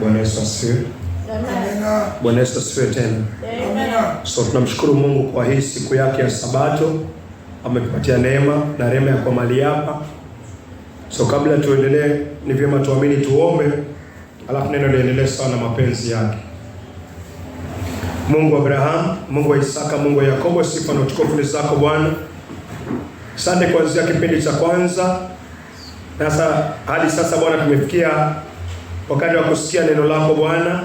Bwana Yesu asifiwe. Amen. Bwana Yesu asifiwe tena. Amen. So tunamshukuru Mungu kwa hii siku yake ya Sabato. Ametupatia neema na rehema ya kwa mali hapa. So kabla tuendelee, ni vyema tuamini, tuombe, alafu neno liendelee sawa na mapenzi yake. Mungu wa Abraham, Mungu wa Isaka, Mungu wa Yakobo, sifa na utukufu ni zako Bwana. Asante kuanzia kipindi cha kwanza sasa hadi sasa Bwana, tumefikia wakati wa kusikia neno lako Bwana.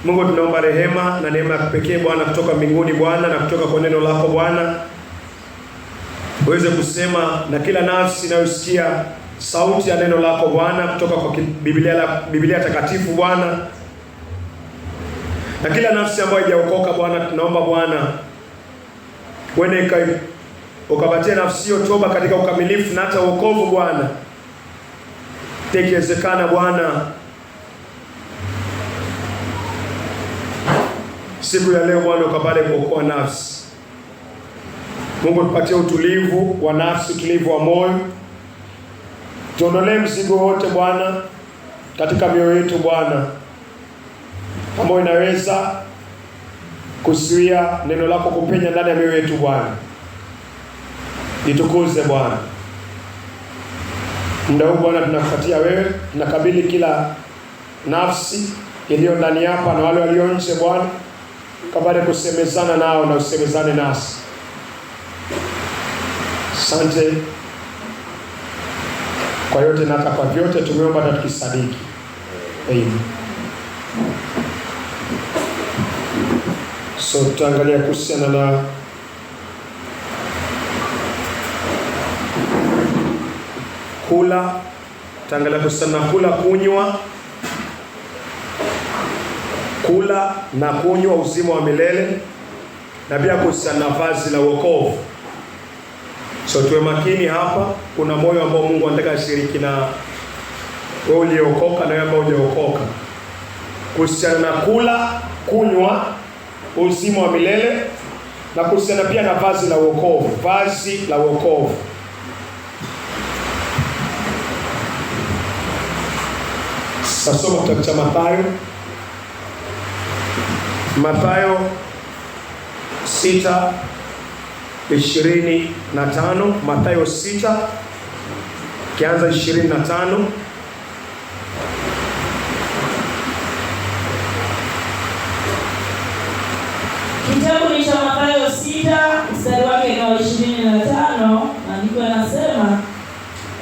Mungu, tunaomba rehema na neema ya pekee Bwana kutoka mbinguni Bwana, na kutoka kwa neno lako Bwana, uweze kusema na kila nafsi inayosikia sauti ya neno lako Bwana kutoka kwa Biblia takatifu Bwana, na kila nafsi ambayo haijaokoka Bwana, tunaomba Bwana uende ukapatie nafsi hiyo toba katika ukamilifu na hata wokovu Bwana. Tekiwezekana Bwana, siku ya leo Bwana ukapale kuokoa nafsi. Mungu, tupatie utulivu wa nafsi, utulivu wa moyo. Tuondolee mzigo wote Bwana katika mioyo yetu Bwana, ambao inaweza kuzuia neno lako kupenya ndani ya mioyo yetu Bwana. Nitukuze Bwana. Muda huu Bwana tunakupatia wewe, tunakabili kila nafsi iliyo ndani hapa na wale walio nje Bwana, kabla kusemezana nao na usemezane nasi. Asante kwa yote na kwa vyote tumeomba na tukisadiki. Amen. So tutaangalia kuhusiana na kula, tutaangalia kuhusiana na kula, kunywa, kula na kunywa uzima wa milele, na pia kuhusiana na vazi la wokovu. So tuwe makini hapa, kuna moyo ambao Mungu anataka ashiriki na wewe uliokoka na wewe ambao hujaokoka, kuhusiana na kula, kunywa uzima wa milele, na kuhusiana pia na vazi la wokovu, vazi la wokovu. Sasa kitabu cha Mathayo 6:25, Mathayo 6 kianza 25. Kitabu ni cha Mathayo 6 mstari wake ni 25, maandiko yanasema,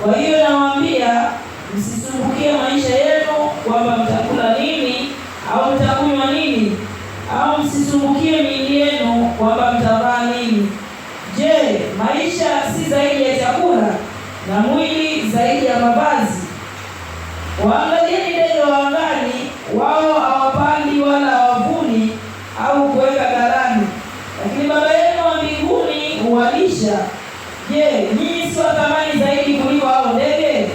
kwa hiyo nawaambia msisumbukie maisha yenu kwamba mtakula nini au mtakunywa nini, au msisumbukie miili yenu kwamba mtavaa nini. Je, maisha si zaidi ya chakula na mwili zaidi ya mavazi? Waangalieni ndege wa angani, wao hawapandi wala hawavuni au kuweka ghalani, lakini Baba yenu wa mbinguni huwalisha. Je, nyinyi si wa thamani zaidi kuliko hao ndege?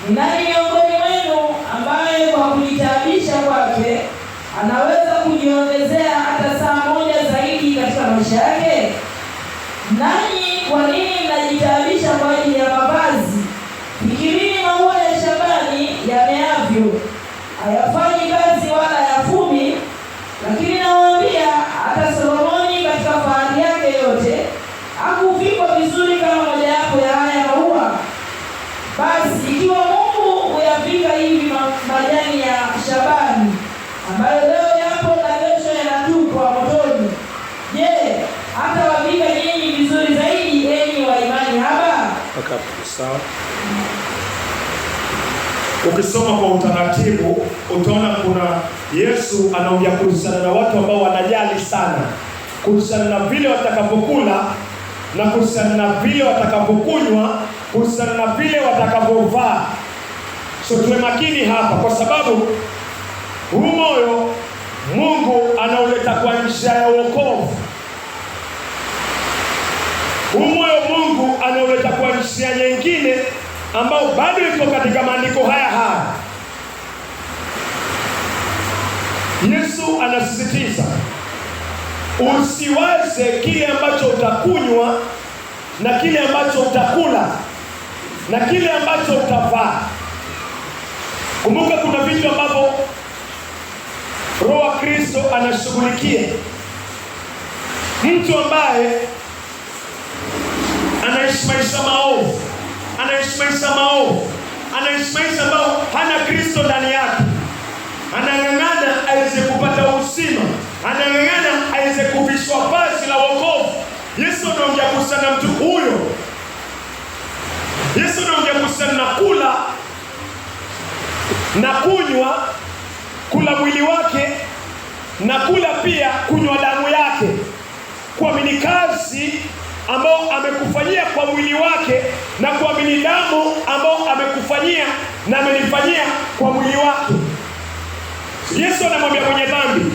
Ni nani miongoni mwenu ambaye kwa kujitaabisha kwake anaweza kujiongezea hata saa moja zaidi katika maisha yake? Nanyi kwa nini mnajitaabisha kwa ajili ya mavazi? Fikirini maua ya shambani yameavyo, hayafanyi kazi wala hayafumi, lakini nawaambia hata Solomoni katika fahari yake yote hakuvikwa vizuri kama mojawapo ya haya maua. Basi ikiwa Mungu huyavika hivi majani ya shambani ambayo leo yapo na kesho yanatupwa motoni, je, hata wavika nyinyi vizuri zaidi, enyi wa imani haba? Sawa. Ukisoma kwa utaratibu utaona kuna Yesu anaongea kuhusiana na watu ambao wanajali sana kuhusiana na vile watakapokula, na kuhusiana na vile watakapokunywa, kuhusiana na vile watakapovaa. So tuwe makini hapa, kwa sababu huu moyo Mungu anauleta kwa njia ya wokovu. Huu moyo Mungu anauleta kwa njia nyingine ambao bado iko katika maandiko haya. Yesu anasisitiza usiwaze kile ambacho utakunywa na kile ambacho utakula na kile ambacho utavaa. Kumbuka kuna vitu ambavyo Roho wa Kristo anashughulikia. Mtu ambaye anaishi maisha maovu, anaishi maisha ambao hana Kristo ndani yake, anang'ang'ana aweze kupata uzima, anang'ang'ana aweze kuvishwa vazi la wokovu. Yesu anaongea kuhusiana na mtu huyo. Yesu anaongea kuhusiana na kula na kunywa, kula mwili wake na kula pia kunywa damu yake, kuamini kazi ambao amekufanyia kwa mwili wake na kuamini damu ambao amekufanyia na amenifanyia kwa mwili wake. Yesu anamwambia mwenye dhambi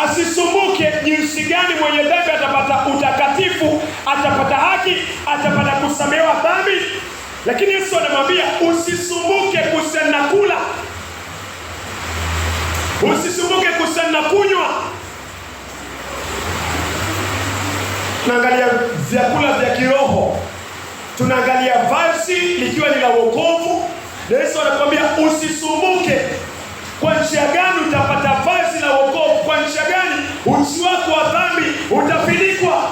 asisumbuke jinsi gani mwenye dhambi atapata utakatifu, atapata haki, atapata kusamehewa dhambi. Lakini Yesu anamwambia usisumbuke kuhusiana na kula, usisumbuke kuhusiana na kunywa. Tunaangalia vyakula vya kiroho, tunaangalia vazi likiwa ni la wokovu. Yesu anakuambia usisumbuke kwa njia gani utapata vazi la wokovu, kwa njia gani uchi wako wa dhambi utafinikwa.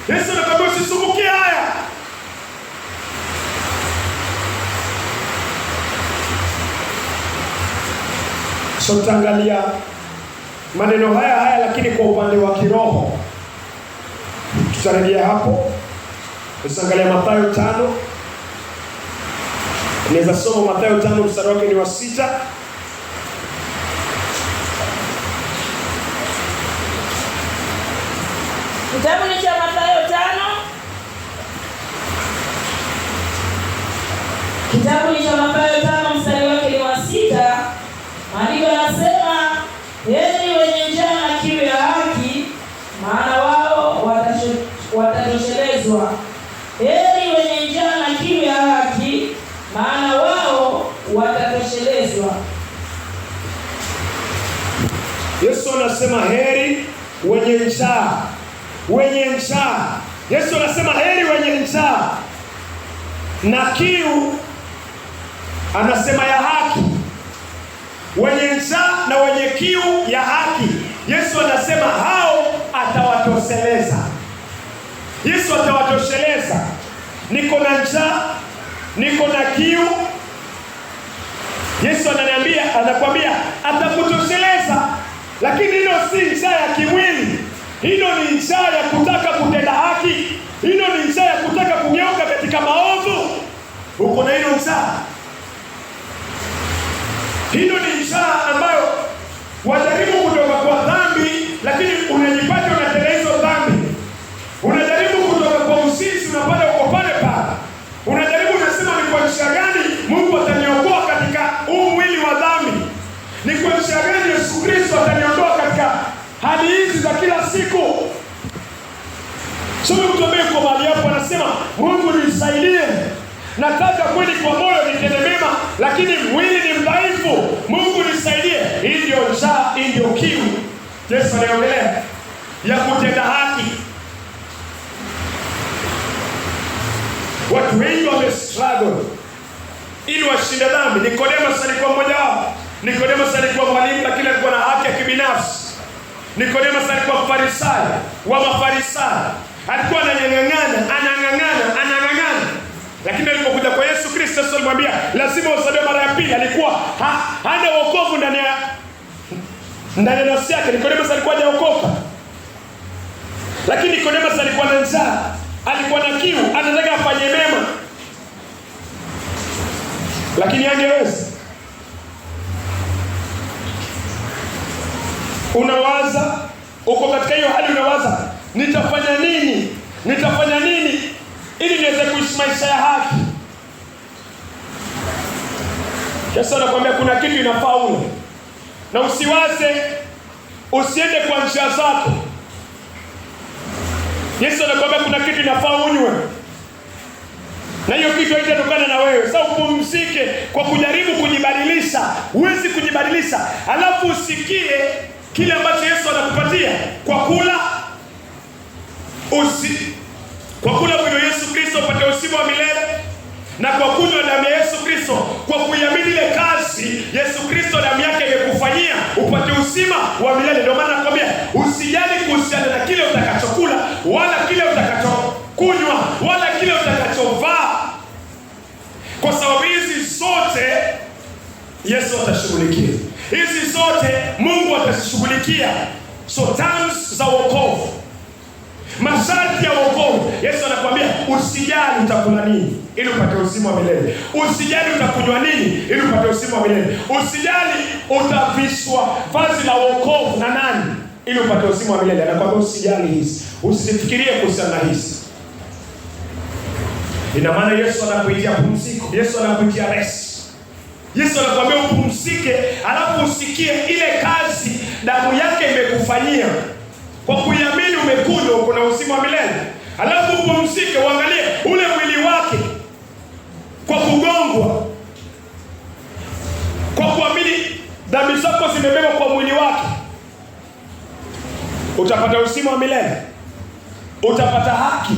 Yesu anakuambia usisumbuke haya. So tutaangalia maneno haya lakini kwa upande wa kiroho. Tutarejea hapo. Tuangalia Mathayo 5. Naweza soma Mathayo 5 mstari wake ni wa 6. Kitabu ni cha Mathayo 5. Kitabu ni cha Mathayo 5 mstari wake ni wa 6. Maandiko yanasema, heri wenye njaa na kiu ya haki, maana wao watatoshelezwa. Heri wenye njaa na kiu ya haki, maana wao watatoshelezwa. Yesu anasema heri wenye njaa. Wenye njaa. Yesu anasema heri wenye njaa na kiu, anasema ya haki. Wenye njaa na wenye kiu ya haki, Yesu anasema hao atawatosheleza. Yesu atawatosheleza. Niko na njaa, niko na kiu. Yesu anakwambia atakutosheleza. Lakini hilo si njaa ya kimwili. Hilo ni njaa ya kutaka kutenda haki. Hilo ni njaa ya kutaka kugeuka katika maovu. Uko na hilo njaa. Hilo ni njaa ambayo wajaribu kutoka kwa dhambi, lakini unajipata unatenda hizo dhambi. Unajaribu kutoka kwa uzinzi, unapata uko pale pale. Unajaribu unasema ni kwa njia gani Mungu ataniokoa katika huu mwili wa dhambi? Ni kwa njia gani Yesu Kristo ataniondoa katika hali hizi za kila siku? Sio mtu ambaye kwa mahali hapo anasema Mungu nisaidie. Nataka kweli kwa moyo nitende mema, lakini mwili ni mdhaifu. Mungu nisaidie. Hii ndio njaa, hii ndio kiu. Yesu anaongelea ya kutenda haki. Watu wengi wamestruggle ili washinde dhambi. Nicodemus alikuwa mmoja wao. Nicodemus alikuwa mwalimu, lakini alikuwa na haki ya kibinafsi. Nicodemus alikuwa Farisayo wa Mafarisayo. Alikuwa anang'ang'ana. Lakini alipokuja kwa Yesu Kristo, Yesu alimwambia lazima uzaliwe mara ya pili. Alikuwa hana wokovu ndani ya nafsi yake. Nicodemus alikuwa hajaokoka. Lakini Nicodemus alikuwa na njaa, alikuwa na kiu, anataka afanye mema. Lakini hangeweza. Unawaza, uko katika hiyo hali unawaza, nitafanya nini? Nitafanya nini ili niweze kuishi maisha ya haki? Yesu anakuambia kuna kitu inafaa ule. Na usiwaze, usiende kwa njia zako. Yesu anakuambia kuna kitu inafaa unywe. Na hiyo kitu haitatokana na wewe. Sasa upumzike kwa kujaribu kujibadilisha. Huwezi kujibadilisha. Alafu usikie kile ambacho Yesu anakupatia kwa kula. Kwa kula mwili wa Yesu Kristo upate uzima wa milele. na kwa kunywa damu ya Yesu Kristo, kwa kuiamini ile kazi Yesu Kristo damu yake imekufanyia upate uzima wa milele. Ndio maana nakwambia usijali kuhusiana na kile utakachokula wala kile utakachokunywa wala kile utakachovaa, kwa sababu hizi zote Yesu atashughulikia. Hizi zote Mungu atashughulikia. So terms za wokovu, masharti ya wokovu, Yesu anakuambia usijali utakula nini ili upate uzima wa milele. Usijali utakunywa nini ili upate uzima wa milele. Usijali utavishwa vazi la wokovu na nani ili upate uzima wa milele. Anakuambia usijali hizi. Usifikirie kuhusiana na hizi. Ina maana Yesu anakuitia pumziko. Yesu anakuitia rest. Yesu anakuambia upumzike, alafu usikie ile kazi damu yake imekufanyia. Kwa kuiamini umekunywa, kuna uzima wa milele. Alafu upumzike, uangalie ule mwili wake kwa kugongwa, kwa kuamini dhambi zako zimebebwa kwa mwili wake, utapata uzima wa milele, utapata haki.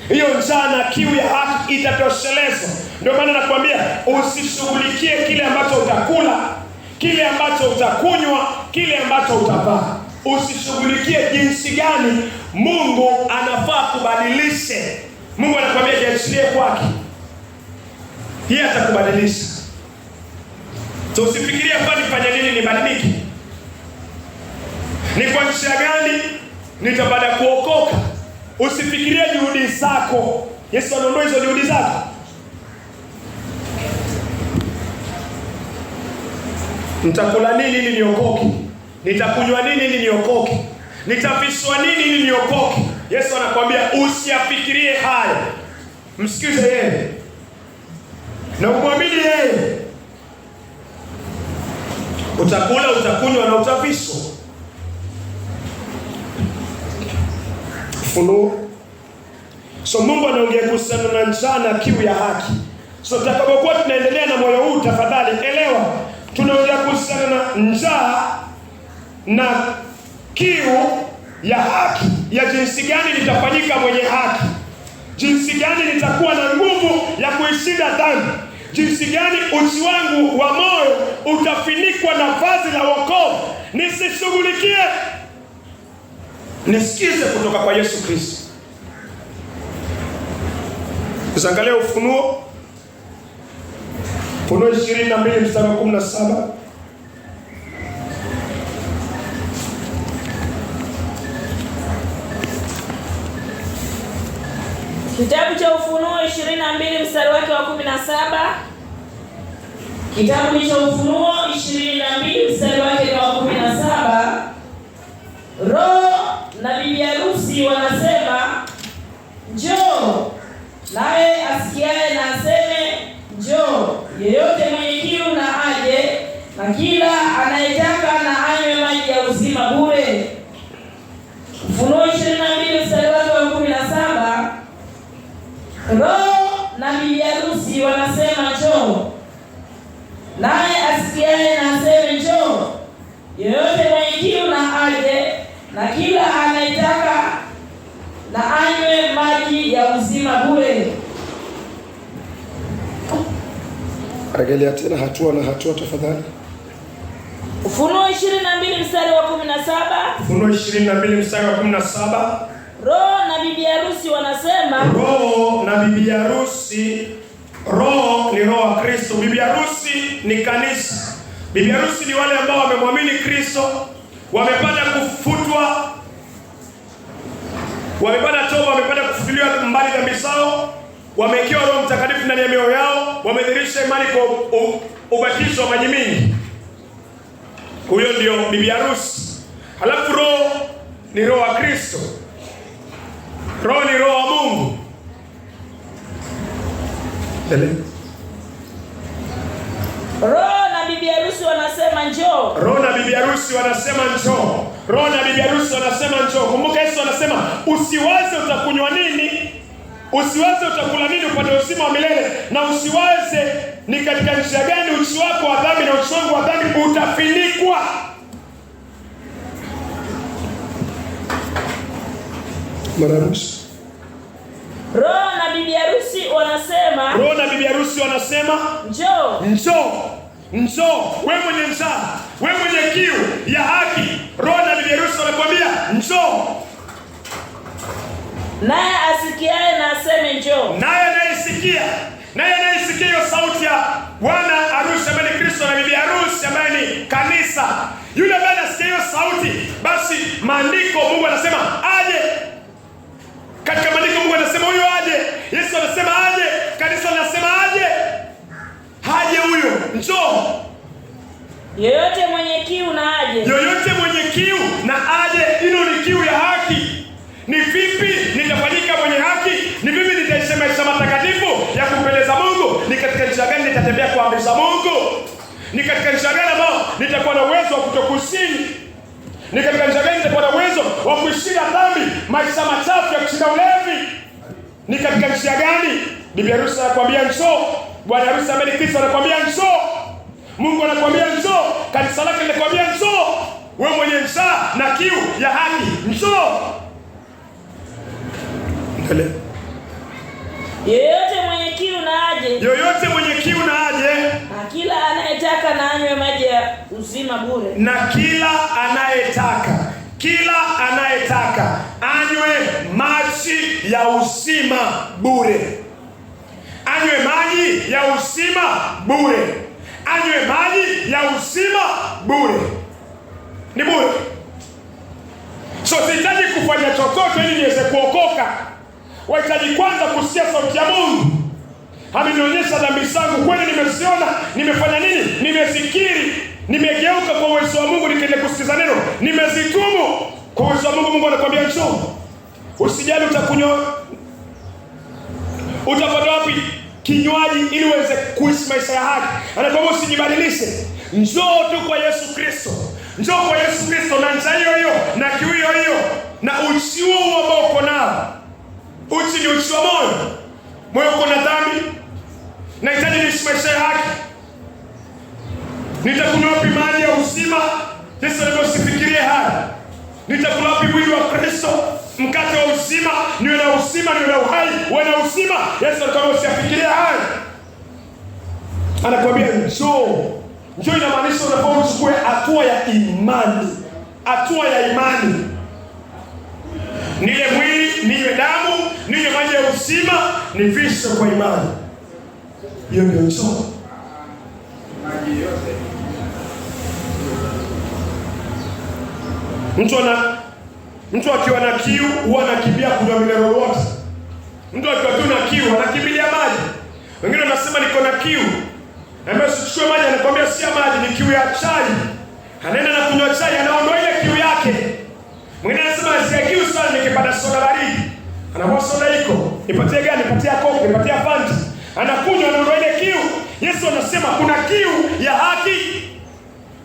Hiyo njaa na kiu ya haki itatoshelezwa. Ndio maana nakwambia usishughulikie kile ambacho utakula, kile ambacho utakunywa, kile ambacho utavaa. Usishughulikie jinsi gani Mungu anafaa kubadilishe. Mungu anakuambia jiachilie kwake, yeye atakubadilisha. So usifikirie hapa nifanye nini nibadilike, ni kwa njia gani nitapata kuokoka. Usifikirie juhudi zako. Yesu anaondoa hizo juhudi zako. Nitakula nini ili niokoke? Nitakunywa nini ili niokoke? Nitavishwa nini ili niokoke? Yesu anakuambia usiafikirie haya. Msikize yeye na umwamini yeye. Utakula, utakunywa na utavishwa. Ufunuo. So Mungu anaongea kuhusiana na njaa na kiu ya haki. So tutakapokuwa tunaendelea na moyo huu, tafadhali elewa tunaongea kuhusiana na njaa na kiu ya haki. Ya jinsi gani nitafanyika mwenye haki, jinsi gani nitakuwa na nguvu ya kuishinda dhambi, jinsi gani uchi wangu wa moyo utafinikwa na vazi la wokovu. Nisishughulikie, nisikize kutoka kwa Yesu Kristo. Usiangalie Ufunuo 22 mstari wa 17. Kitabu cha Ufunuo 22 mstari wake wa 17. Kitabu cha Ufunuo 22 mstari wake wa 17. Roho na bibi harusi wanasema njoo, naye asikiaye na aseme njoo. Yeyote mwenye kiu na aje, na kila anayetaka na anywe maji ya uzima bure. Ufunuo 22 mstari wake wa 17. Roho na bibi harusi wanasema njoo, naye asikiaye na aseme njoo. Yeyote mwenye kiu na aje, na kila anayetaka na anywe maji ya uzima bure. Angalia tena hatua na hatua tafadhali. Ufunuo 22 mstari wa 17. Ufunuo 22 mstari wa 17. Roho na bibi harusi wanasema. Roho na bibi harusi. Roho ni roho wa Kristo. Bibi harusi ni kanisa. Bibi harusi ni wale ambao wamemwamini Kristo, wamepata kufutwa, wamepata toba, wamepata kufutuliwa mbali dhambi zao, wamewekewa Roho Mtakatifu ndani ya mioyo yao, wamedhihirisha imani kwa ubatizo wa maji mingi. Huyo ndio bibi harusi. Halafu roho ni roho wa Kristo. Roho ni roho wa Mungu. Roho na bibi harusi wanasema njoo. Roho na bibi harusi wanasema njoo. Roho na bibi harusi wanasema njoo. Kumbuka Yesu anasema usiwaze utakunywa nini, usiwaze utakula nini upate uzima wa milele, na usiwaze ni katika njia gani uchi wako wa dhambi na uchi wangu wa dhambi utafinikwa. Roho na bibi harusi wanasema, Roho na bibi harusi wanasema, njoo. Njoo. Njoo. Wewe mwenye njaa, wewe mwenye kiu ya haki, Roho na bibi harusi wanakuambia njoo. Naye asikiaye na aseme njoo. Naye anayesikia hiyo sauti ya bwana harusi ambaye ni Kristo na bibi harusi ambaye ni kanisa, yule ambaye anasikia hiyo sauti, basi maandiko Mungu anasema aje. Katika maandiko Mungu anasema huyo aje. Yesu anasema aje. Kanisa linasema aje. Haje huyo, njoo. Yeyote mwenye kiu na aje. Yoyote mwenye kiu na aje. Hilo ni kiu ya haki. Ni vipi nitafanyika mwenye haki? Ni vipi nitaishi maisha matakatifu ya kumpendeza Mungu? Ni katika njia gani nitatembea kwa amri za Mungu? Ni katika njia gani ambao nitakuwa na uwezo wa kutokusini? Ni katika njia gani nitakuwa na uwezo wa kuishinda dhambi, maisha machafu ya kushinda ulevi? Ni katika njia gani? Bibi harusi anakuambia njoo. Bwana harusi ambaye ni Kristo anakuambia njoo. Mungu anakuambia njoo. Kanisa lake linakuambia njoo. Wewe mwenye njaa na kiu ya haki, njoo. Yeyote mwenye kiu na aje. Yoyote mwenye kiu na aje. Na kila anayetaka na anywe maji ya uzima bure. Na kila anayetaka anywe maji ya uzima bure. Anywe maji ya uzima bure. Anywe maji ya uzima bure. Ni bure. So sihitaji kufanya chochote ili niweze kuokoka. Wahitaji kwanza kusikia sauti ya Mungu. Amenionyesha dhambi zangu, kweli nimeziona, nimefanya nini? Nimezikiri, nimegeuka kwa uwezo wa Mungu, nikaenda kusikiza neno, nimezitumu kwa uwezo wa Mungu. Mungu anakuambia njoo. Usijali utakunywa, utapata wapi kinywaji ili uweze kuishi maisha ya haki. Anakuambia usijibadilishe. Njoo tu kwa Yesu Kristo. Njoo kwa Yesu Kristo na njaa hiyo hiyo na kiu hiyo hiyo na uchi huo ambao uko nao. Uchi ni uchi wa moyo. Moyo uko na dhambi. Nahitaji niishi maisha ya haki. Nitakunywa wapi maji ya uzima? Yesu alikuwa usifikirie haya. Nitakula wapi mwili wa Kristo? Mkate wa uzima, niwe na uzima, niwe na uhai, uwe na uzima. Yesu alikuwa usifikirie haya. Anakuambia njoo. Njoo inamaanisha unafaa uchukue hatua ya imani. Hatua ya imani. Nile mwili, niwe damu, niwe maji ya uzima, nivishe kwa imani. Hiyo ndio njoo. Mtu akiwa na kiu huwa anakimbia kunywa mineral water. Mtu akiwa tu na kiu anakimbilia maji. Wengine wanasema niko na kiu. Ambaye usichukue maji, anakuambia si maji, ni kiu ya chai. Anaenda na kunywa chai, anaondoa ile kiu yake. Mwingine anasema nasikia kiu sana, nikipata soda baridi. Anakuwa soda iko. Nipatie gani? Nipatie Coke, nipatie Fanta. Anakunywa, anaondoa ile kiu. Yesu anasema kuna kiu ya haki.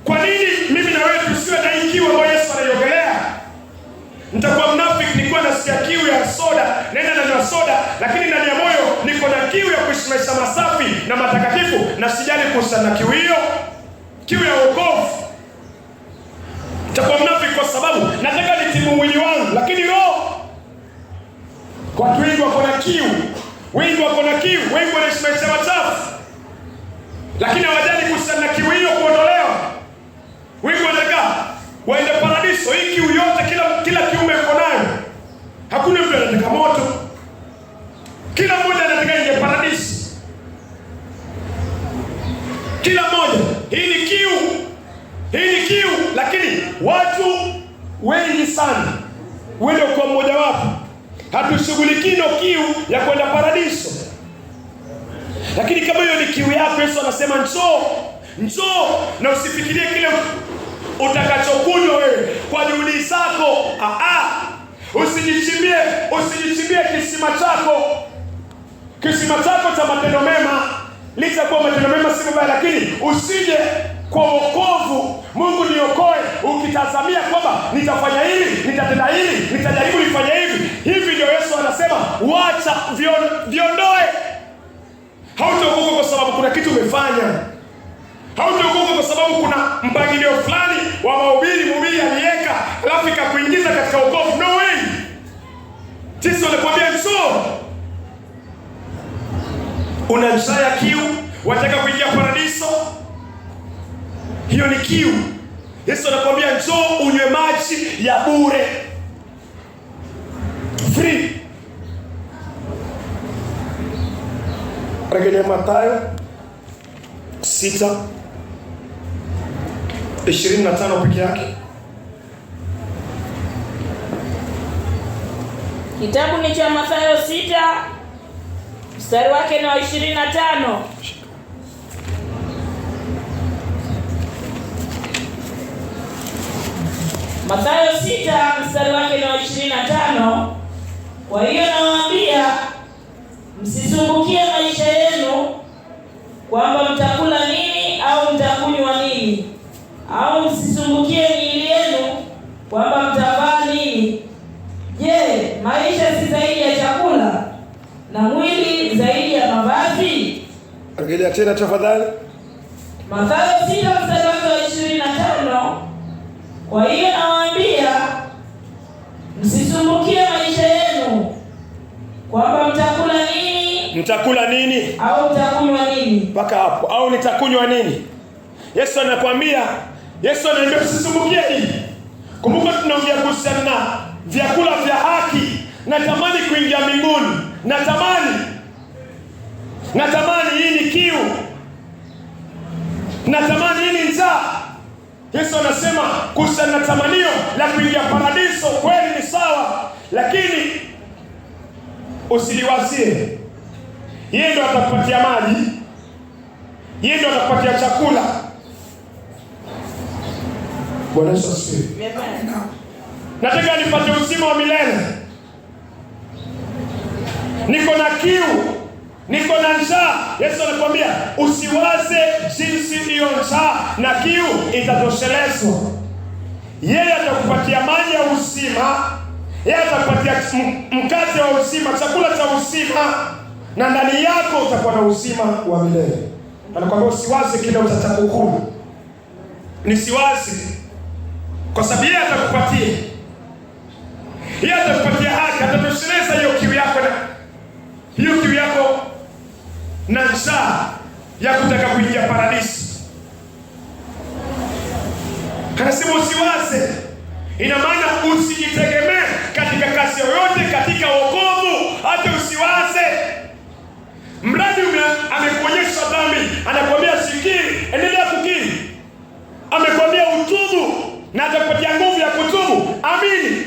Kwa nini mimi na wewe tusiwe na hii kiu ambayo Yesu anaiongelea? Nitakuwa mnafiki nikiwa nasikia kiu ya soda, naenda na soda, lakini ndani ya moyo niko na kiu ya kuishi maisha masafi na matakatifu, na sijali kuhusiana na kiu hiyo, kiu ya wokovu. Nitakuwa mnafiki kwa sababu nataka nitibu mwili wangu, lakini roho. Watu wengi wako na kiu, wengi wako na kiu, wengi wanaishi maisha machafu, lakini hawajali kuhusiana na kiu hiyo kuondolewa. Wengi wanataka waende paradiso. Hii kiu yote kila kiume yuko nayo. Hakuna mtu anataka moto. Kila mmoja anataka ingie paradiso. Kila mmoja. Hii ni kiu, lakini watu wengi sana, wewe kwa mmoja wapo, hatushughulikii na kiu ya kwenda paradiso. Lakini kama hiyo ni kiu yako, Yesu anasema njoo na usifikirie kile utakachokunywa wewe kwa juhudi zako. Usijichimbie kisima chako cha matendo mema. Licha kwa matendo mema si mabaya, lakini usije kwa wokovu, Mungu niokoe, ukitazamia kwamba nitafanya hili, nitatenda hili, nitajaribu nifanye hivi. Hivi ndio Yesu anasema wacha, viondoe. Hautaokoka kwa sababu kuna kitu umefanya. Hautaokoka kwa sababu kuna mpangilio fulani wa mhubiri aliweka, alafu ikakuingiza katika wokovu. No way. Yesu anakuambia njoo. Una njaa ya kiu, wataka kuingia paradiso? Hiyo ni kiu. Yesu anakuambia njoo unywe maji ya bure, free. Rejelea Mathayo 6:25 peke yake. Kitabu ni cha Mathayo 6 mstari wake ni wa 25. Mathayo 6 mstari wake ni wa 25. Kwa hiyo nawaambia, msisumbukie maisha yenu kwamba mtakula nini au mtakunywa nini, au msisumbukie miili yenu kwamba mtavaa nini. Je, maisha si zaidi ya chakula na mwili zaidi ya mavazi? Angalia tena tafadhali. Mathayo 6 mstari wake wa 25. Kwa hiyo nawaambia, msisumbukie maisha yenu kwamba mtakula nini au mtakunywa nini. Mpaka hapo. Au nitakunywa nini? Yesu anakuambia, Yesu anaambia usisumbukie hili. Kumbuka tunaongea kuhusiana na vyakula vya haki. Natamani kuingia mbinguni. Natamani hii ni kiu. Natamani hii ni njaa. Yesu anasema kuhusiana na tamanio la kuingia paradiso, kweli ni sawa, lakini usiliwazie. Yeye ndo atakupatia maji, yeye ndo atakupatia chakula. Bwana Yesu asifiwe. Nataka nipate uzima wa milele. Niko na kiu, niko na njaa. Yesu anakuambia usiwaze jinsi hiyo njaa na kiu itatoshelezwa. Yeye atakupatia maji ya uzima, yeye atakupatia mkate wa uzima, chakula cha uzima, na ndani yako utakuwa na uzima wa milele. Anakuambia usiwaze kile utakachokula. Nisiwaze, kwa sababu yeye atakupatia. Yeye atakupatia haki, atatosheleza hiyo kiu yako na njaa ya kutaka kuingia paradiso. Anasema usiwaze. Ina maana usijitegemee katika kazi yoyote, katika wokovu. Hata usiwaze. Mradi amekuonyesha dhambi, anakuambia sikiri, endelea kukiri. Amekwambia utubu na atakupatia nguvu ya kutubu. Amini.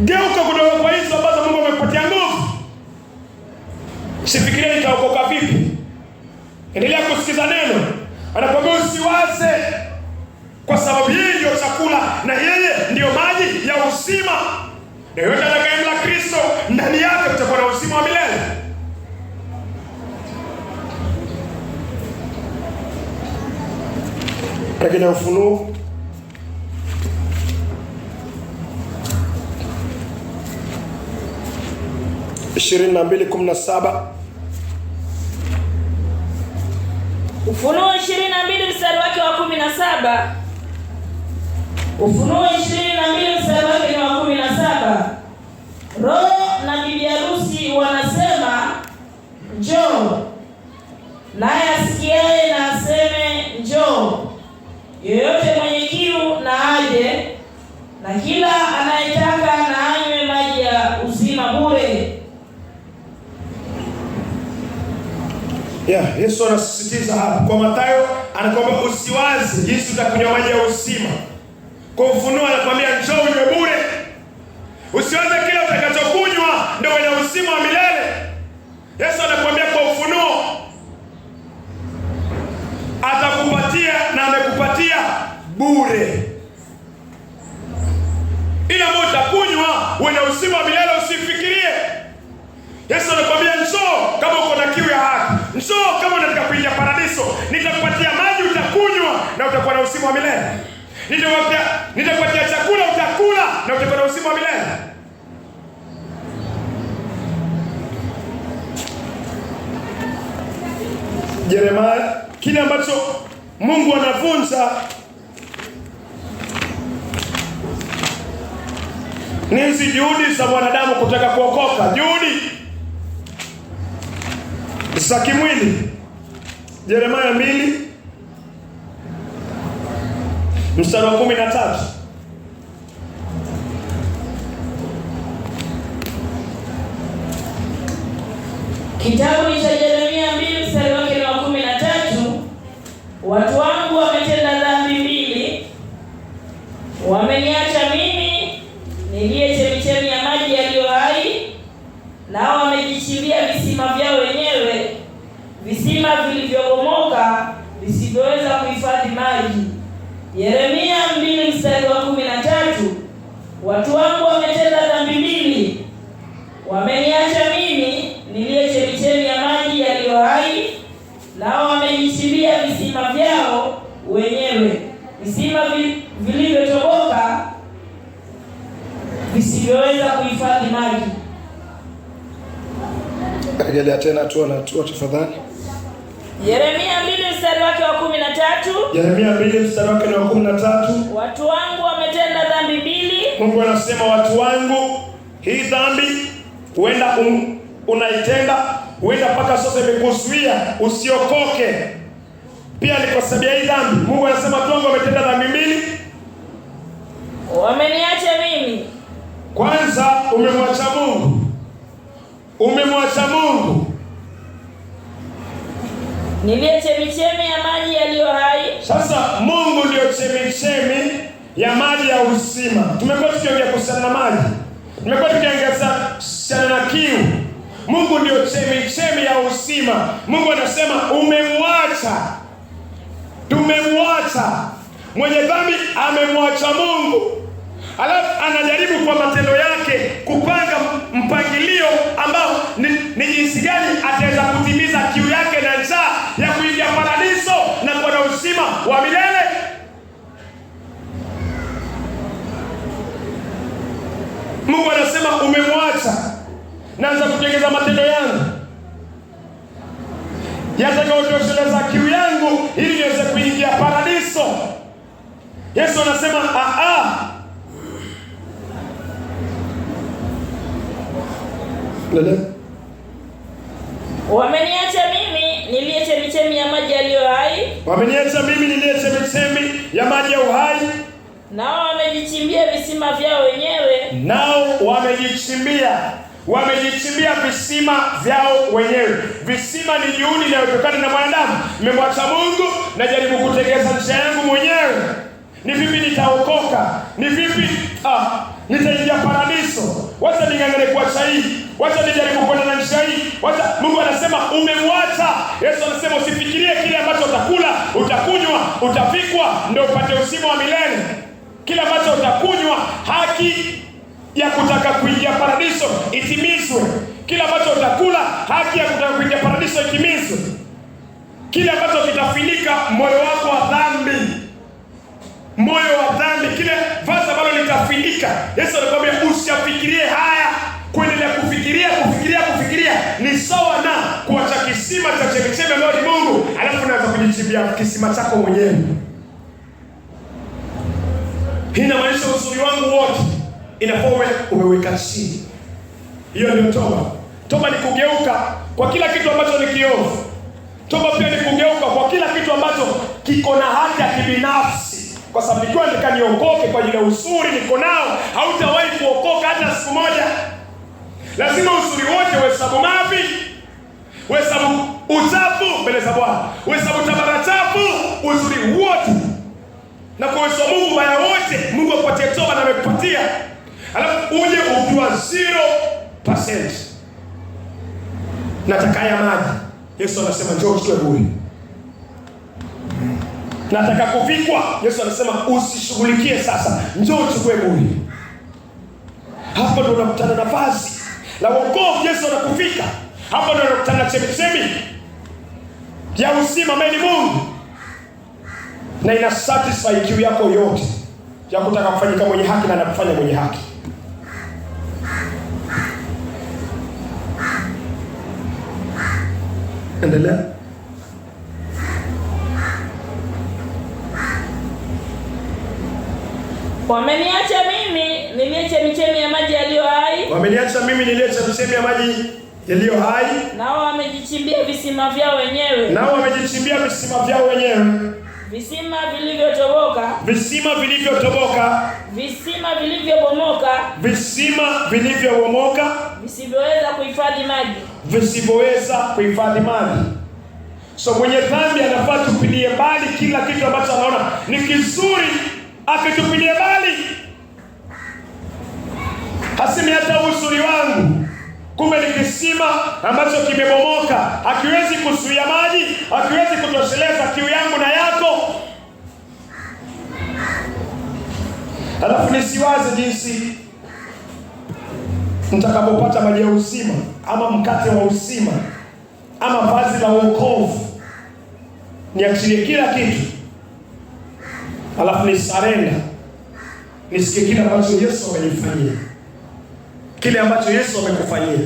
Geuka kutoka kwa hizo ambazo Mungu amekupatia nguvu. Sifikirie nitaokoka vipi. Endelea kusikiza neno. Anakwambia usiwaze, kwa sababu yeye ndio chakula na yeye ndio maji ya uzima. Na yote atakayemla Kristo, ndani yake utakuwa na uzima wa milele. Lakini Ufunuo 22:17. Ufunuo 22 mstari wake wa 17. Ufunuo 22 mstari wake ni wa 17. Roho na bibi harusi wanasema njoo. Naye asikiaye na aseme njoo. Yeyote mwenye kiu na aje, na kila anayetaka na anywe maji ya uzima bure. Yesu anasisitiza hapa. Kwa Mathayo anakuambia usiwaze jinsi utakunywa maji ya uzima. Kwa Ufunuo anakuambia njoo unywe bure. Usiwaze kile utakachokunywa ndio wenye uzima wa milele. Yesu anakuambia kwa Ufunuo atakupatia na amekupatia bure. Ila moja utakunywa wenye uzima wa milele, usifikirie. Yesu anakuambia njoo kama uko na kiu ya haki. Njoo kama unataka kuingia paradiso. Nitakupatia maji utakunywa na utakuwa na uzima wa milele. Nitakupatia chakula utakula na utakuwa na uzima wa milele. Yeremia, kile ambacho Mungu anavunja ni hizi juhudi za wanadamu kutaka kuokoka. Juhudi za kimwili. Yeremia 2 mstari wa 13. Kitabu ni cha Yeremia 2 mstari wake wa 13. Watu wangu wametenda dhambi mbili, wameniacha mimi niliye chemichemi ya maji yaliyo hai, nao wamejichimbia visima vyao wenyewe, visima vilivyobomoka visivyoweza kuhifadhi maji. Yeremia 2 mstari wa 13. Watu wangu wametenda dhambi mbili, wameniacha mimi niliye chemichemi ya maji yaliyo hai, nao wamejichimbia visima vyao wenyewe, visima vilivyotoboka visivyoweza kuhifadhi maji. Rejelea tena tuona tafadhali. Yeremia 2 mstari wake wa 13. Yeremia 2 mstari wake wa 13. Watu wangu wametenda dhambi mbili. Mungu anasema watu wangu, hii dhambi huenda unaitenda, huenda mpaka sasa imekuzuia usiokoke. Pia ni kwa sababu ya hii dhambi. Mungu anasema watu wangu wametenda dhambi mbili, wameniacha mimi. Kwanza umemwacha Mungu. Umemwacha Mungu niliye chemichemi ya maji yaliyo hai. Sasa Mungu ndio chemichemi ya maji ya uzima. Tumekuwa tukiongea kuhusiana na maji, tumekuwa tukiongea kuhusiana na kiu. Mungu ndio chemichemi ya uzima. Mungu anasema umemwacha. Tumemwacha. Mwenye dhambi amemwacha Mungu, alafu anajaribu kwa matendo yake kupanga mpangilio ambao ni jinsi gani ataweza kutimiza kiu yake na njaa ya kuingia paradiso na kuwa na uzima wa milele. Mungu anasema umemwacha, naanza kutengeza matendo yangu yatakayotosheleza kiu yangu ili niweze kuingia paradiso. Yesu anasema wameniacha mimi niliye chemichemi ya maji yaliyo hai. Wameniacha mimi niliye chemichemi ya maji ya uhai. Nao wamejichimbia visima vyao wenyewe. Nao wamejichimbia visima vyao wenyewe. Visima ni juhudi inayotokana na mwanadamu. Nimemwacha Mungu, najaribu kutegeza njia yangu mwenyewe. Ni vipi nitaokoka? Ni vipi nitaingia paradiso? Wacha ning'ang'ane kuacha hii. Wacha nijaribu kwenda na njia hii. Wacha. Mungu anasema umemwacha. Yesu anasema usifikirie kile ambacho utakula, utakunywa, utavikwa ndio upate uzima wa milele. Kile ambacho utakunywa, haki ya kutaka kuingia paradiso itimizwe. Kile ambacho utakula, haki ya kutaka kuingia paradiso itimizwe. Kile ambacho kitafinika moyo wako wa dhambi, moyo wa dhambi, kile vazi ambalo litafinika. Yesu anakuambia usifikirie haya. Kuendelea kufikiria ni sawa na kuacha kisima cha chemichemi ambayo ni Mungu, alafu unaanza kujichimbia kisima chako mwenyewe. Hii inamaanisha uzuri wangu wote inafaa umeweka chini. Hiyo ndio toba. Toba ni kugeuka kwa kila kitu ambacho ni kiovu. Toba pia ni kugeuka kwa kila kitu ambacho kiko na haki ya kibinafsi. Kwa sababu nikiwa nataka niokoke kwa ajili ya uzuri niko nao, hautawahi kuokoka hata siku moja. Lazima uzuri wote uhesabu mavi, uhesabu uchafu mbele za Bwana, uhesabu tabara chafu, uzuri wote. Na kwa uwezo Mungu baya wote, Mungu akupatie toba na amekupatia. Alafu uje ukiwa 0%. Nataka ya maji. Yesu anasema njoo uchukue bure. Nataka kuvikwa. Yesu anasema usishughulikie sasa, njoo uchukue bure. Hapo ndo unakutana na vazi la wokovu. Yesu anakufika. Hapo ndo unakutana na chemichemi ya uzima ambaye ni Mungu. Na ina satisfy kiu yako yote ya kutaka kufanyika mwenye haki na anakufanya mwenye haki. Endelea. Wameniacha mimi niliye chemichemi ya maji yaliyo hai. Wameniacha mimi niliye chemichemi ya maji yaliyo hai, nao wamejichimbia visima vyao wenyewe, visima vilivyotoboka, visivyobomoka, visivyoweza kuhifadhi maji. So mwenye dhambi anafaa tupilie mbali kila kitu ambacho anaona ni kizuri, akitupilie mbali. Hasemi hata uzuri wangu, kumbe ni kisima ambacho kimebomoka, hakiwezi kuzuia maji, hakiwezi kutosheleza kiu yangu na yako. Alafu nisiwaze jinsi nitakapopata maji ya uzima, ama mkate wa uzima, ama vazi la wokovu, niachilie kila kitu, alafu nisarenda, nisikie kile ambacho Yesu amenifanyia, kile ambacho Yesu amekufanyia,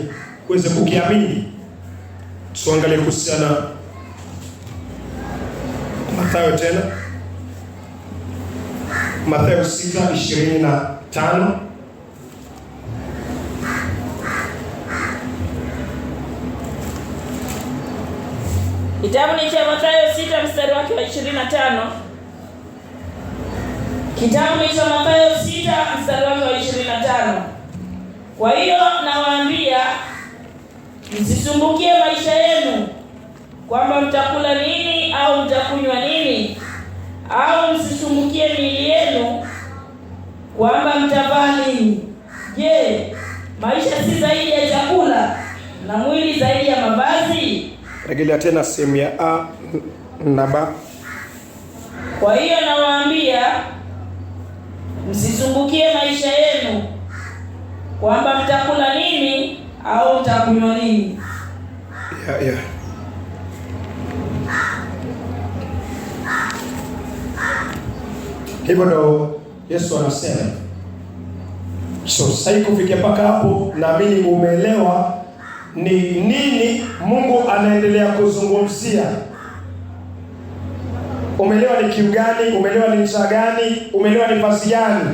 uweze kukiamini. Tuangalie kuhusiana Mathayo tena, Mathayo 6:25. Kitabu ni cha Mathayo 6 mstari wake wa 25. Kitabu ni cha Mathayo 6 mstari wake wa 25. Kwa hiyo nawaambia, msisumbukie maisha yenu kwamba mtakula nini au mtakunywa nini, au msisumbukie miili yenu kwamba mtavaa nini. Je, maisha si zaidi ya chakula na mwili zaidi ya mavazi? Rejelea tena sehemu ya A na B. Kwa hiyo nawaambia, msisumbukie maisha yenu kwamba mtakula nini au mtakunywa nini. Yeah. Hivyo ndo Yesu anasema. So sasa kufikia mpaka hapo, naamini umeelewa ni nini Mungu anaendelea kuzungumzia. Umeelewa ni kiu gani, umeelewa ni njaa gani, umeelewa ni fasi gani.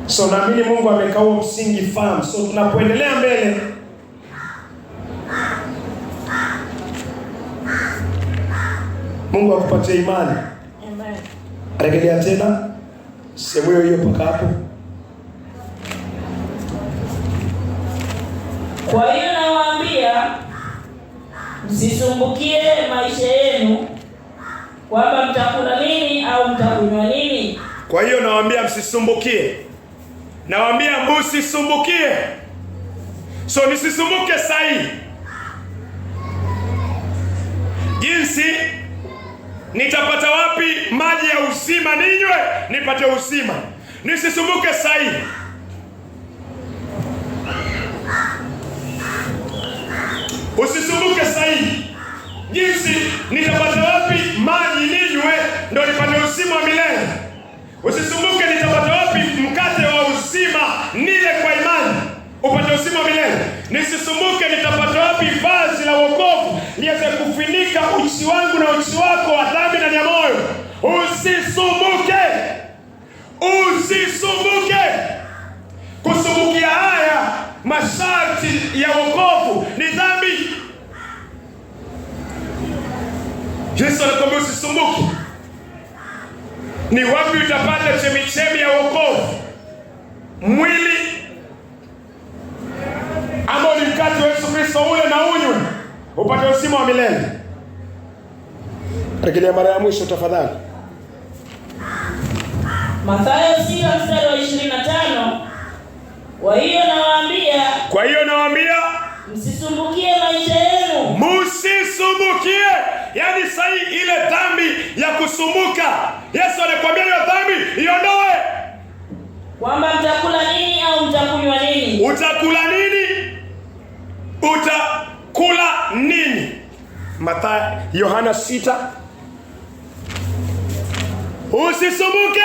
So naamini Mungu amekao msingi fahamu. So tunapoendelea mbele, Mungu akupatie imani. Amen. Rejelea tena sehemu hiyo mpaka hapo. Kwa hiyo nawaambia, msisumbukie maisha yenu kwamba mtakula nini au mtakunywa nini. Kwa hiyo nawaambia msisumbukie. Nawaambia msisumbukie. So nisisumbuke sahi jinsi nitapata wapi maji ya uzima ninywe nipate uzima. Nisisumbuke sahi. Usisumbuke sahi jinsi nitapata wapi maji ninywe ndio nipate uzima wa milele. Usisumbuke nitapata wapi mkate wa uzima nile kwa imani upate uzima wa milele. Nisisumbuke nitapata wapi vazi la wokovu liweze kufunika uchi wangu na uchi wako wa dhambi ndani ya moyo. Usisumbuke. Kusumbukia haya masharti ya wokovu ni dhambi. Yesu anakuambia usisumbuke. Ni wapi utapata chemichemi ya wokovu? Mwili ambao ni mkate wa Yesu Kristo, ule na unywe upate uzima wa milele. Rejelea mara ya mwisho tafadhali. Mathayo 6 mstari wa 25. Kwa hiyo nawaambia, msisumbukie maisha yenu. Msisumbukie. Yaani sahi ile dhambi ya kusumbuka, Yesu anakuambia hiyo dhambi iondoe. Kwamba mtakula nini au mtakunywa nini. Utakula nini? Mathayo Yohana 6. Usisumbuke.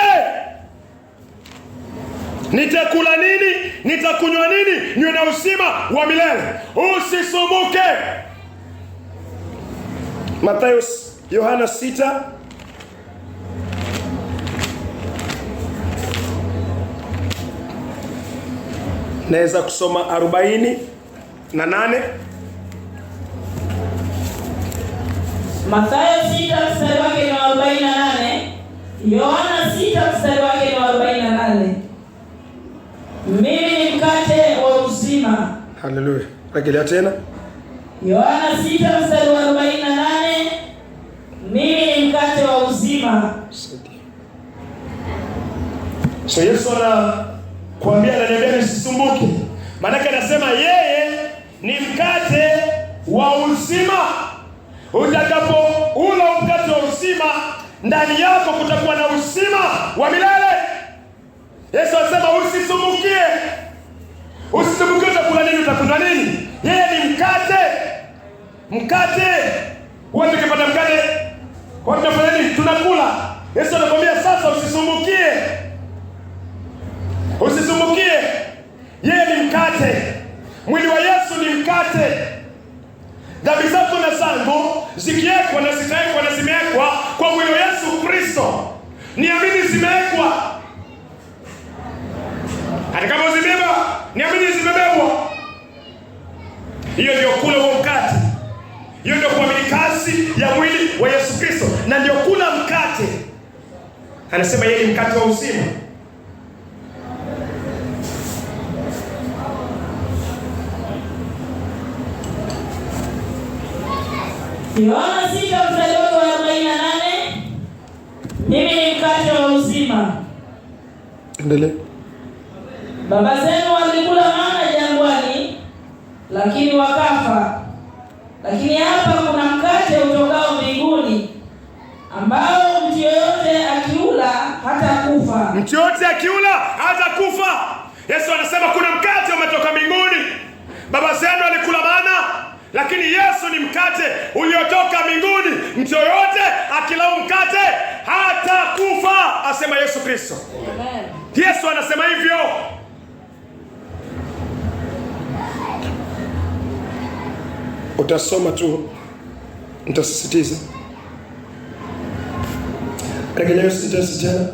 Nitakula nini? Nitakunywa nini? Niwe na uzima wa milele. Usisumbuke. Mathayo Yohana 6. Naweza kusoma 40 8. Mathayo 6 mstari wake ni 48. Yohana 6 mstari wake ni 48. Mimi ni mkate wa uzima. Haleluya. Rejelea tena. Yohana 6 mstari wa 48. Mimi ni mkate wa uzima. So Yesu anakuambia, ananiambia nisisumbuke. Maana anasema yeye ni mkate wa uzima. Utakapo ula mkate wa uzima, ndani yako kutakuwa na uzima wa milele. Yesu anasema usisumbukie. Usisumbukie utakula nini, utakula nini. Yeye ni mkate. Mkate. Wewe ukipata mkate, kwa tunafanya nini? Tunakula. Yesu anakuambia sasa usisumbukie. Usisumbukie. Yeye ni mkate. Mwili wa Yesu ni mkate. Dhambi zako na zangu zikiwekwa na zitawekwa na zimewekwa kwa mwili wa Yesu Kristo. Niamini zimewekwa. Hata kama uzibeba, niamini zimebebwa. Hiyo ndio kula huo mkate. Hiyo ndio kuamini kazi ya mwili wa Yesu Kristo, na ndio kula mkate. Anasema yeye ni mkate wa uzima. Yohana 6 mstari wa 48. Mimi ni mkate wa uzima. Endelee. Baba zenu walikula mana jangwani, lakini wakafa. Lakini hapa kuna mkate utokao mbinguni, ambao mtu yoyote akiula hatakufa. Mtu yoyote akiula hatakufa. Yesu anasema kuna mkate umetoka mbinguni. Baba zenu walikula mana, lakini Yesu ni mkate uliotoka mbinguni. Mtu yoyote akila mkate hatakufa, asema Yesu Kristo. Amen. Yesu anasema hivyo. Utasoma tu, nitasisitiza. Rejelea sentensi tena.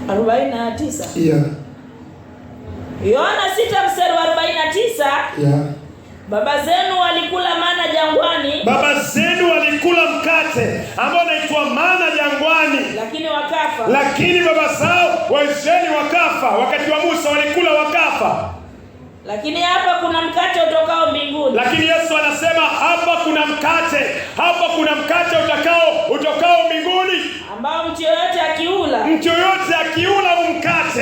49. Yeah. Yohana 6 mstari wa 49. Yeah. Baba zenu walikula mana jangwani. Baba zenu walikula mkate ambao unaitwa mana jangwani, lakini wakafa. Lakini baba zao Waisraeli wakafa. Wakati wa Musa walikula wakafa. Lakini hapa kuna mkate utokao mbinguni. Lakini Yesu anasema hapa kuna mkate. Hapa kuna mkate utokao mbinguni, ambao mtu yoyote akiula. Mtu yoyote akiula mkate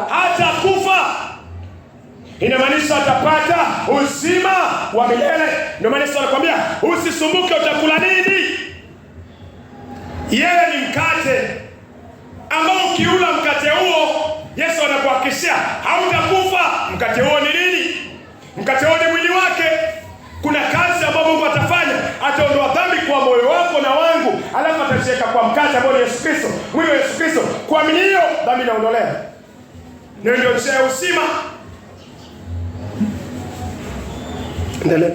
hatakufa. Inamaanisha atapata uzima wa milele. Ndio maana Yesu anakuambia usisumbuke utakula nini. Yeye ni mkate ambao ukiula mkate huo, Yesu anakuhakikishia hautakufa. Mkate huo ni nini? Mkate huo ni mwili wake. Kuna kazi ambayo Mungu atafanya. Ataondoa dhambi kwa moyo wako na wangu, alafu ataziweka kwa mkate ambao ni Yesu Kristo, mwili wa Yesu Kristo. Kuamini hiyo, dhambi inaondolewa. Ndio njia ya uzima. Endelea.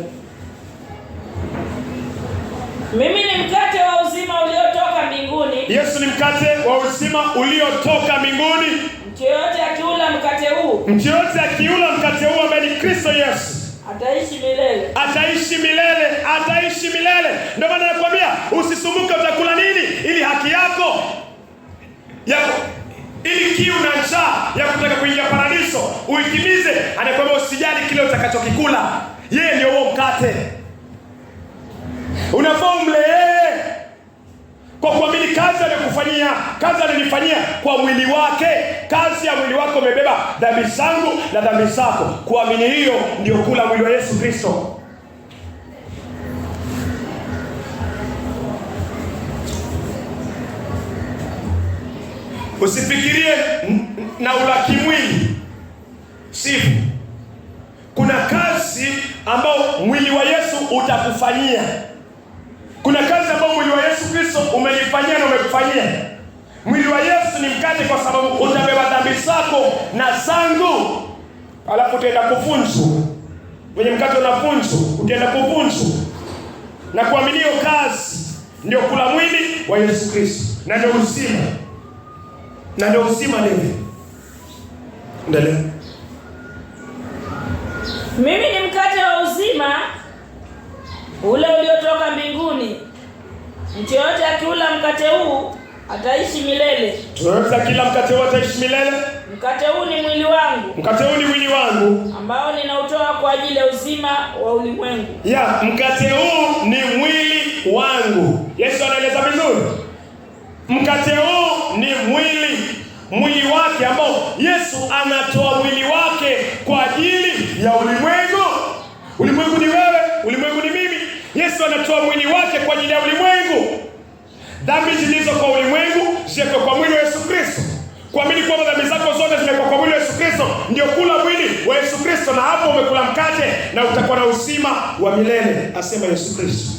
Mimi ni mkate wa uzima uliotoka mbinguni. Yesu ni mkate wa uzima uliotoka mbinguni. Mtu yoyote akiula mkate huu, Mtu yoyote akiula mkate huu ambaye ni Kristo Yesu, ataishi milele. Ataishi milele. Ataishi milele. Ndio maana nakwambia usisumbuke utakula nini, ili haki yako ili kiu na njaa ya kutaka kuingia paradiso uitimize. Anakuambia usijali kile utakachokikula. Yeye ndio huo mkate. Unafaa umle kwa kuamini kazi aliyokufanyia, kazi aliyonifanyia kwa mwili wake. Kazi ya mwili wako umebeba dhambi zangu na dhambi zako. Kuamini hiyo ndio kula mwili wa Yesu Kristo. Usifikirie na ulaki mwili. Sifu. Kuna kazi ambao mwili wa Yesu utakufanyia. Kuna kazi ambayo mwili wa Yesu Kristo umenifanyia na umekufanyia. Mwili wa Yesu ni mkate kwa sababu utabeba dhambi zako na zangu. Alafu utaenda kufunzwa. Kwenye mkate unafunzwa, utaenda kufunzwa. Na kuamini hiyo kazi ndio kula mwili wa Yesu Kristo. Na ndio uzima. Na ndio uzima leo. Endelea. Mimi ni mkate wa uzima ule uliotoka mbinguni. Mtu yote akiula mkate huu ataishi milele. Tunaweza kila mkate huu ataishi milele. Mkate huu ni mwili wangu. Mkate huu ni mwili wangu ambao ninautoa kwa ajili ya uzima wa ulimwengu. Mkate huu ni mwili wangu. Yesu anaeleza vizuri. Mkate huu ni mwili wake ambao Yesu anatoa mwili wake kwa ajili ya ulimwengu. Ulimwengu ni wewe, ulimwengu ni mimi. Yesu anatoa mwili wake kwa ajili ya ulimwengu. Dhambi zilizo kwa ulimwengu ziko kwa mwili wa Yesu Kristo. Kuamini kwamba dhambi zako zote zimekuwa kwa mwili wa Yesu Kristo ndio kula mwili wa Yesu Kristo, na hapo umekula mkate na utakuwa na uzima wa milele, asema Yesu Kristo.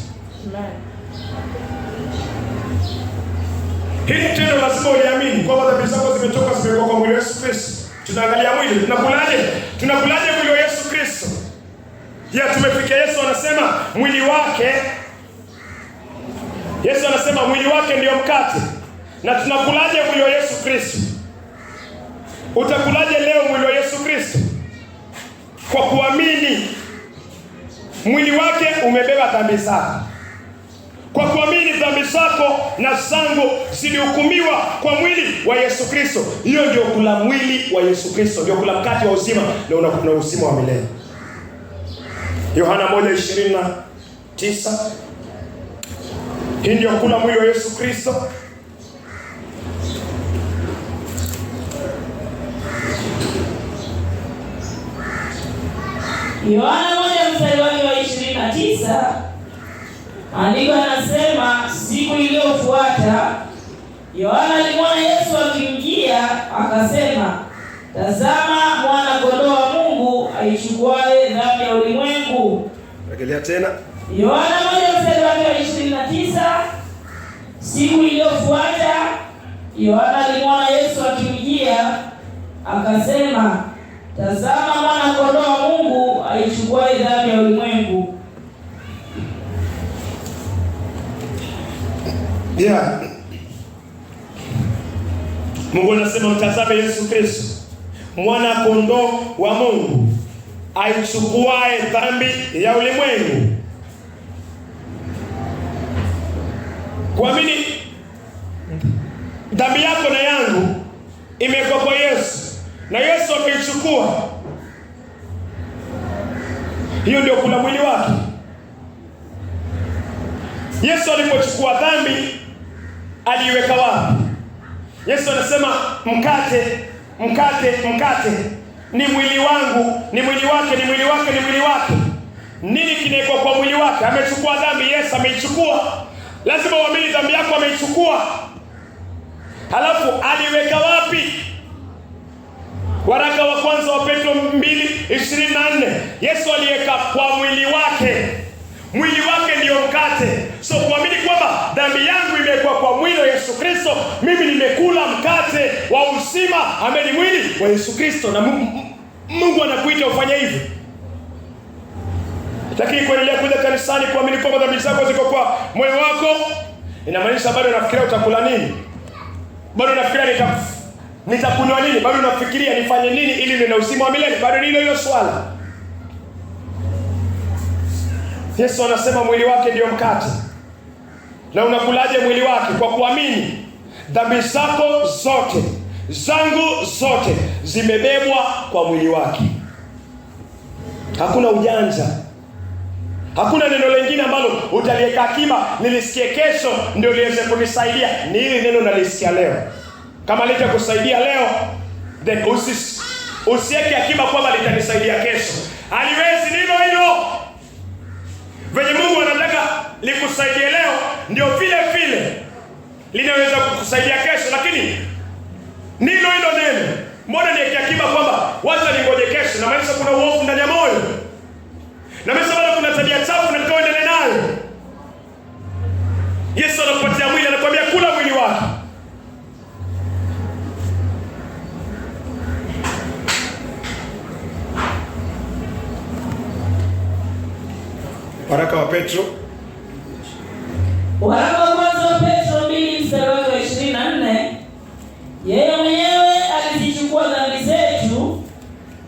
Amen. Hili tendo lazima uliamini kwamba dhambi zako zimekuwa kwa mwili wa Yesu Kristo. Tunaangalia mwili, tunakulaje mwili wa Yesu Kristo? Tumefikia Yesu anasema mwili wake. Yesu anasema mwili wake ndio mkate. Na tunakulaje mwili wa Yesu Kristo? Utakulaje leo mwili wa Yesu Kristo? Kwa kuamini mwili wake umebeba dhambi zako. Kwa kuamini dhambi zako na zangu zilihukumiwa kwa mwili wa Yesu Kristo. Hiyo ndio kula mwili wa Yesu Kristo, ndio kula mkate wa uzima na unakula uzima wa milele. Yohana 1:29. Hii ndio kula mwili wa Yesu Kristo. Yohana 1:29, andiko anasema, siku iliyofuata Yohana alimwona Yesu akimjia, akasema, tazama mwana kondoo wa Mungu aichukuaye dhambi ya ulimwengu. Rejelea tena. Yohana 1:29, siku iliyofuata Yohana alimwona Yesu akimjia, akasema, tazama mwana kondoo wa Mungu aichukuaye dhambi ya ulimwengu. Mungu anasema mtazame Yesu Kristo, mwana kondoo wa Mungu aichukuaye dhambi ya ulimwengu. Kuamini dhambi yako na yangu imekuwa kwa Yesu, na Yesu ameichukua. Hiyo ndio kula mwili wake. Yesu alipochukua dhambi aliiweka wapi? Yesu anasema mkate ni mwili wangu, ni mwili wake, ni mwili wake, ni mwili wake. Nini kinawekwa kwa mwili wake? Amechukua dhambi. Yesu ameichukua. Lazima uamini dhambi yako ameichukua. Halafu aliweka wapi? Waraka wa kwanza wa Petro 2:24. Yesu aliweka kwa mwili wake. Mwili wake ndio mkate. So kuamini kwamba dhambi yangu imekuwa kwa mwili wa Yesu Kristo, mimi nimekula mkate wa uzima ambaye ni mwili wa Yesu Kristo, na Mungu anakuita ufanye hivyo. Lakini kuendelea kuja kanisani kuamini kwamba dhambi zako ziko kwa moyo wako, inamaanisha bado unafikiria utakula nini? Bado unafikiria nitakunywa nini? Bado unafikiria nifanye nini ili niwe na uzima wa milele? Bado ni hilo swala. Yesu anasema mwili wake ndio mkate. Na unakulaje mwili wake? Kwa kuamini dhambi zako zote, zangu zote zimebebwa kwa mwili wake. Hakuna ujanja. Hakuna neno lingine ambalo utaliweka akiba nilisikie kesho ndio liweze kunisaidia. Ni hili neno nalisikia leo. Kama litakusaidia leo, then usiweke akiba kwamba litanisaidia kesho. Haliwezi. Neno hilo venye Mungu anataka likusaidie leo ndio vile vile linaweza kukusaidia kesho. Lakini neno hilo neno, mbona niweke akiba kwamba wacha ningoje kesho? Na maana kuna uovu ndani ya moyo. Na maana bado kuna tabia chafu na tuendelee nayo. Yesu anakupatia mwili, anakuambia kula mwili wake. Waraka wa Petro. Waraka wa kwanza wa Petro 2:24. Yeye mwenyewe alizichukua dhambi zetu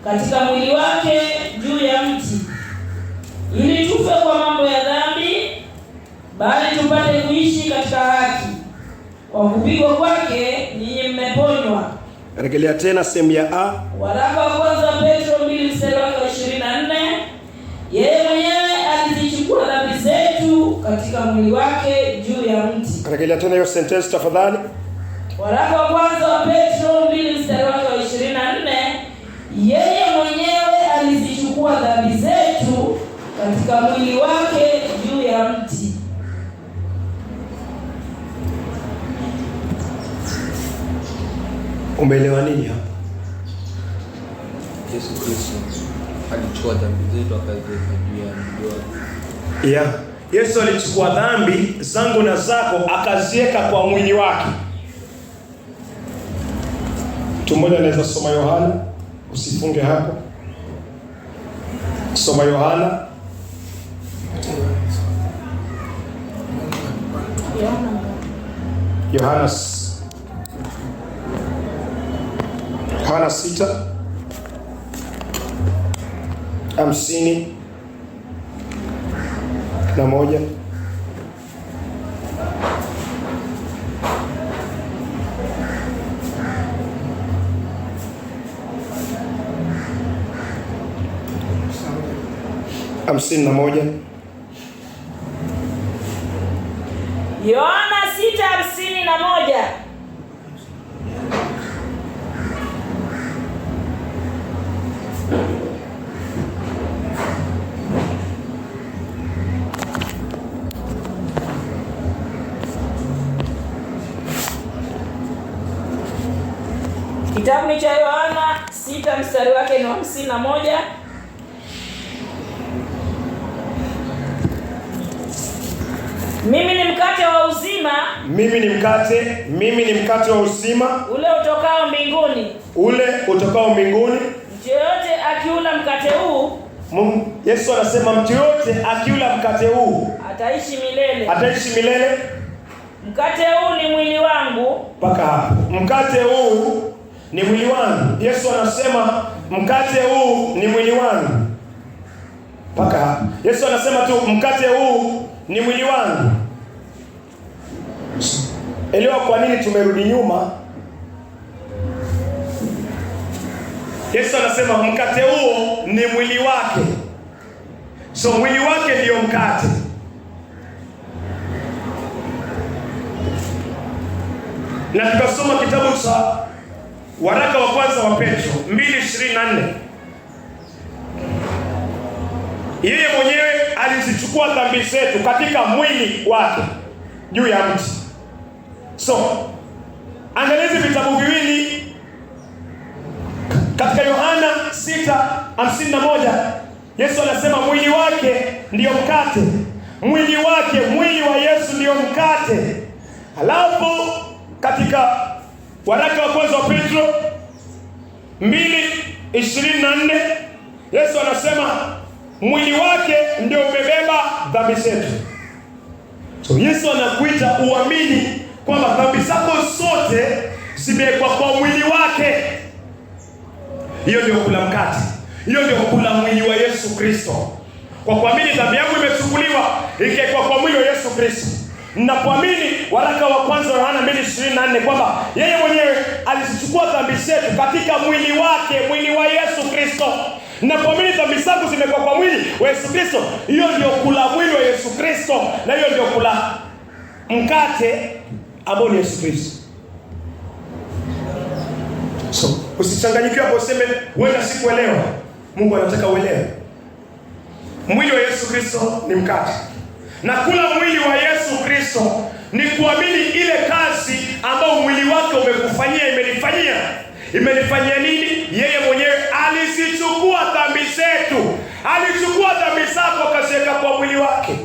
katika mwili wake juu ya mti, bali tupate kuishi katika haki. Kwa kupigwa kwake ninyi mmeponywa. Rejelea tena sehemu ya A. Waraka wa kwanza Petro 2:24. Yeye mwenyewe alizichukua dhambi zetu katika mwili wake juu ya mti. Rejelea tena hiyo sentence tafadhali. Waraka wa kwanza wa Petro 2:24. Yeye mwenyewe alizichukua dhambi zetu katika mwili wake juu ya mti. Umeelewa nini hapa? Yesu Kristo alichukua dhambi zetu akaziweka juu ya mwili wake. Yeah. Yesu alichukua dhambi zangu na zako akaziweka kwa mwili wake. Mtu mmoja anaweza soma Yohana, usifunge hapo. Soma Yohana. Yohana 6:51. Yohana 6:51. Kitabu ni cha Yohana 6 mstari wake ni 51. Mimi ni mkate wa uzima. Mimi ni mkate wa uzima. Ule utokao mbinguni. Mtu yote akiula mkate huu. Yesu anasema mtu yote akiula mkate huu ataishi milele. Mkate huu ni mwili wangu. Paka hapo. Mkate huu ni mwili wangu. Yesu anasema mkate huu ni mwili wangu. Paka hapo. Yesu anasema tu mkate huu ni mwili wangu. Elewa kwa nini tumerudi nyuma. Yesu anasema mkate huo ni mwili wake. So mwili wake ndio mkate. Na tukasoma kitabu cha waraka wa kwanza wa Petro 2:24. Yeye mwenyewe alizichukua dhambi zetu katika mwili wake juu ya mti. So, angalia vitabu viwili katika Yohana 6:51. Yesu anasema mwili wake ndio mkate. Mwili wa Yesu ndio mkate. Halafu katika waraka wa kwanza wa Petro 2:24 Yesu anasema mwili wake ndio umebeba dhambi zetu. So Yesu anakuita uamini kwamba dhambi zako zote zimewekwa kwa mwili wake. Hiyo ndio kula mkate. Hiyo ndio kula mwili wa Yesu Kristo. Kwa kuamini dhambi yangu imechukuliwa ikawekwa kwa mwili wa Yesu Kristo. Ninapoamini waraka wa kwanza wa Yohana 2:24 kwamba yeye mwenyewe alizichukua dhambi zetu katika mwili wake, mwili wa Yesu Kristo. Ninapoamini dhambi zangu zimekuwa kwa mwili wa Yesu Kristo, hiyo ndio kula mwili wa Yesu Kristo, na hiyo ndio kula mkate ambao ni Yesu Kristo. So, usichanganyikiwe hapo useme wewe sikuelewa. Mungu anataka uelewe. Mwili wa Yesu Kristo ni mkate. Na kula mwili wa Yesu Kristo ni kuamini ile kazi ambayo mwili wake umekufanyia, imenifanyia. Imenifanyia nini? Yeye mwenyewe alizichukua dhambi zetu. Alichukua dhambi zako akaziweka kwa mwili wake.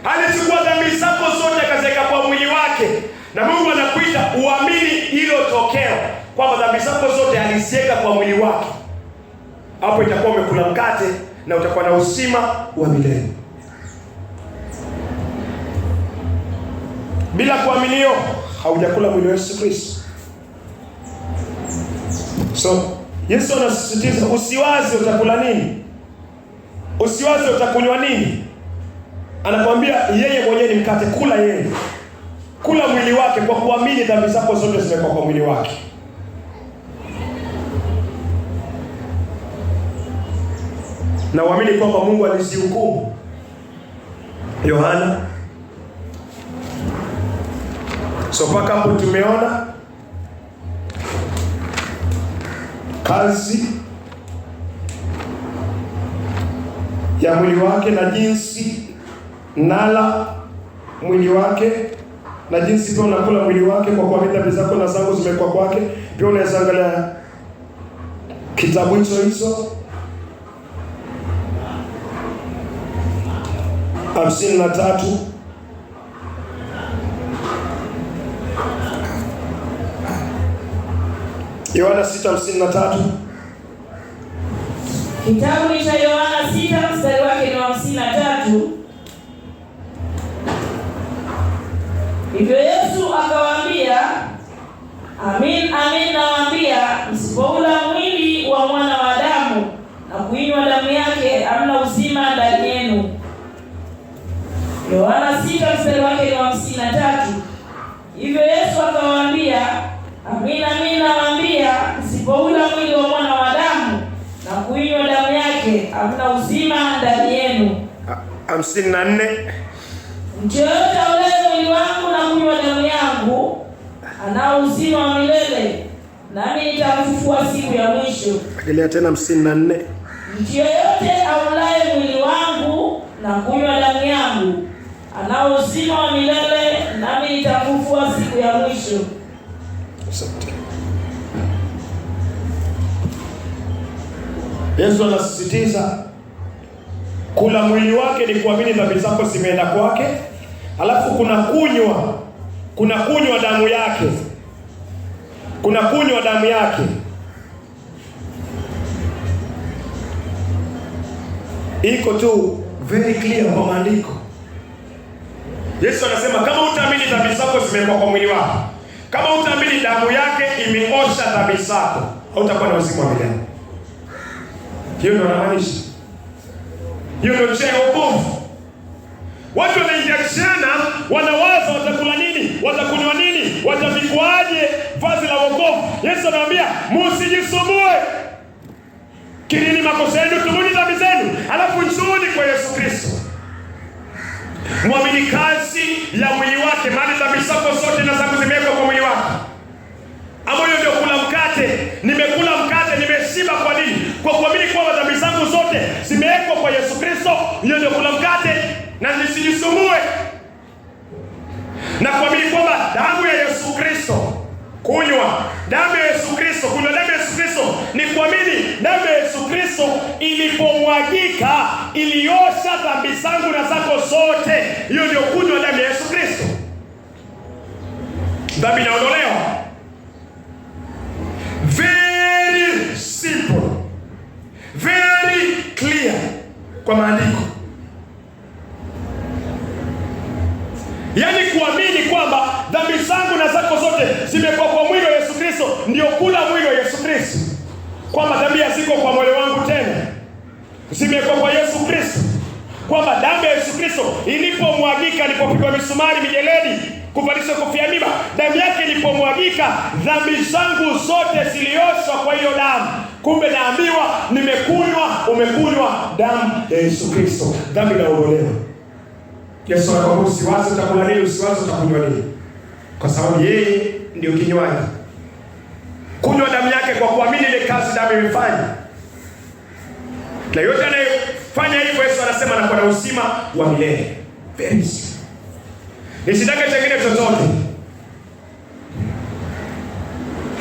Alichukua dhambi zako zote akaziweka kwa mwili wake. Na Mungu anakuita uamini hilo tokeo kwamba dhambi zako zote aliziweka kwa mwili wake. Hapo itakuwa umekula mkate na utakuwa na uzima wa milele. Bila kuaminio haujakula mwili wa Yesu Kristo. So Yesu anasisitiza usiwaze utakula nini, usiwaze utakunywa nini. anakwambia yeye mwenyewe ni mkate, kula yeye. Kula mwili wake kwa kuamini dhambi zako zote zimekuwa kwa mwili wake. Na uamini kwamba Mungu alizihukumu. Yohana. So mpaka hapo tumeona kazi ya mwili wake na jinsi nala mwili wake na jinsi pia unakula mwili wake kwa kuamini dhambi zako na zangu zimekuwa kwake. Pia unaweza angalia kitabu hicho 53 Yohana 6:53. Kitabu cha Yohana 6 mstari wake ni 53. Hivyo Yesu akawaambia, amin amin nawaambia, msipoula mwili wa mwana wa Adamu na kuinywa damu yake, hamna uzima ndani yenu. Yohana 6 mstari wake ni 53. Hivyo Yesu akawaambia, amin amin nawaambia, msipoula mwili wa mwana wa Adamu na kuinywa damu yake, hamna uzima ndani yenu. 54. Mtu yoyote aulaye mwili wangu na kunywa damu yangu anao uzima wa milele, nami nitamfufua siku ya mwisho. Endelea tena 54. Mtu yoyote aulaye mwili wangu na kunywa damu yangu anao uzima wa milele, nami nitamfufua siku ya mwisho. Asante. Yesu anasisitiza kula mwili wake ni kuamini dhambi zako zimeenda kwake, alafu kuna kunywa damu yake. Kuna kunywa damu yake. Iko tu very clear kwa maandiko. Yesu anasema kama utaamini dhambi zako zimekuwa kwa mwili wako, kama utaamini damu yake imeosha dhambi zako, hautakuwa na uzima wa milele. Hiyo ndio anamaanisha. Hiyo ndio njia ya wokovu. Watu wanaingia jana, wanawaza watakula nini, watakunywa nini, watavikwaje vazi la wokovu. Yesu anawaambia msijisumbue. Kirini makosa yenu, tubuni dhambi zenu, alafu njooni kwa Yesu Kristo. Muamini kazi ya mwili wake, maana dhambi zako zote na zangu zimewekwa kwa mwili wake. Ambayo ndio kula mkate. Nimekula mkate, nimeshiba kwa nini? Kwa kuamini kwamba dhambi zangu zote zimewekwa kwa Yesu Kristo. Hiyo ndio kula mkate na nisijisumbue. Na kuamini kwamba damu ya Yesu Kristo, kunywa damu ya Yesu Kristo, kunywa damu ya Yesu Kristo ni kuamini damu ya Yesu Kristo ilipomwagika iliosha dhambi zangu na zako zote. Hiyo ndio kunywa damu ya Yesu Kristo. Dhambi inaondolewa. Very simple, very clear kwa maandiko. Yaani kuamini kwamba dhambi zangu na zako zote zimekuwa kwa mwili wa Yesu Kristo, ndio kula mwili wa Yesu Kristo. Kwamba dhambi haziko kwa moyo wangu tena, zimekuwa kwa Yesu Kristo. Kwamba damu ya Yesu Kristo ilipomwagika, ilipopigwa misumari mijeledi, kuvalishwa kofia miba, damu yake ilipomwagika, dhambi zangu zote zilioshwa kwa hiyo damu. Kumbe naambiwa umekunywa damu ya Yesu Kristo. Dhambi inaondolewa. Yesu anakuambia usiwaze utakula nini, usiwaze utakunywa nini, kwa sababu yeye ndio kinywaji. Kunywa damu yake kwa kuamini ile kazi damu imefanya. Na yote anayefanya hivyo, Yesu anasema anakuwa na uzima wa milele. Very simple. Nisitake chengine chochote.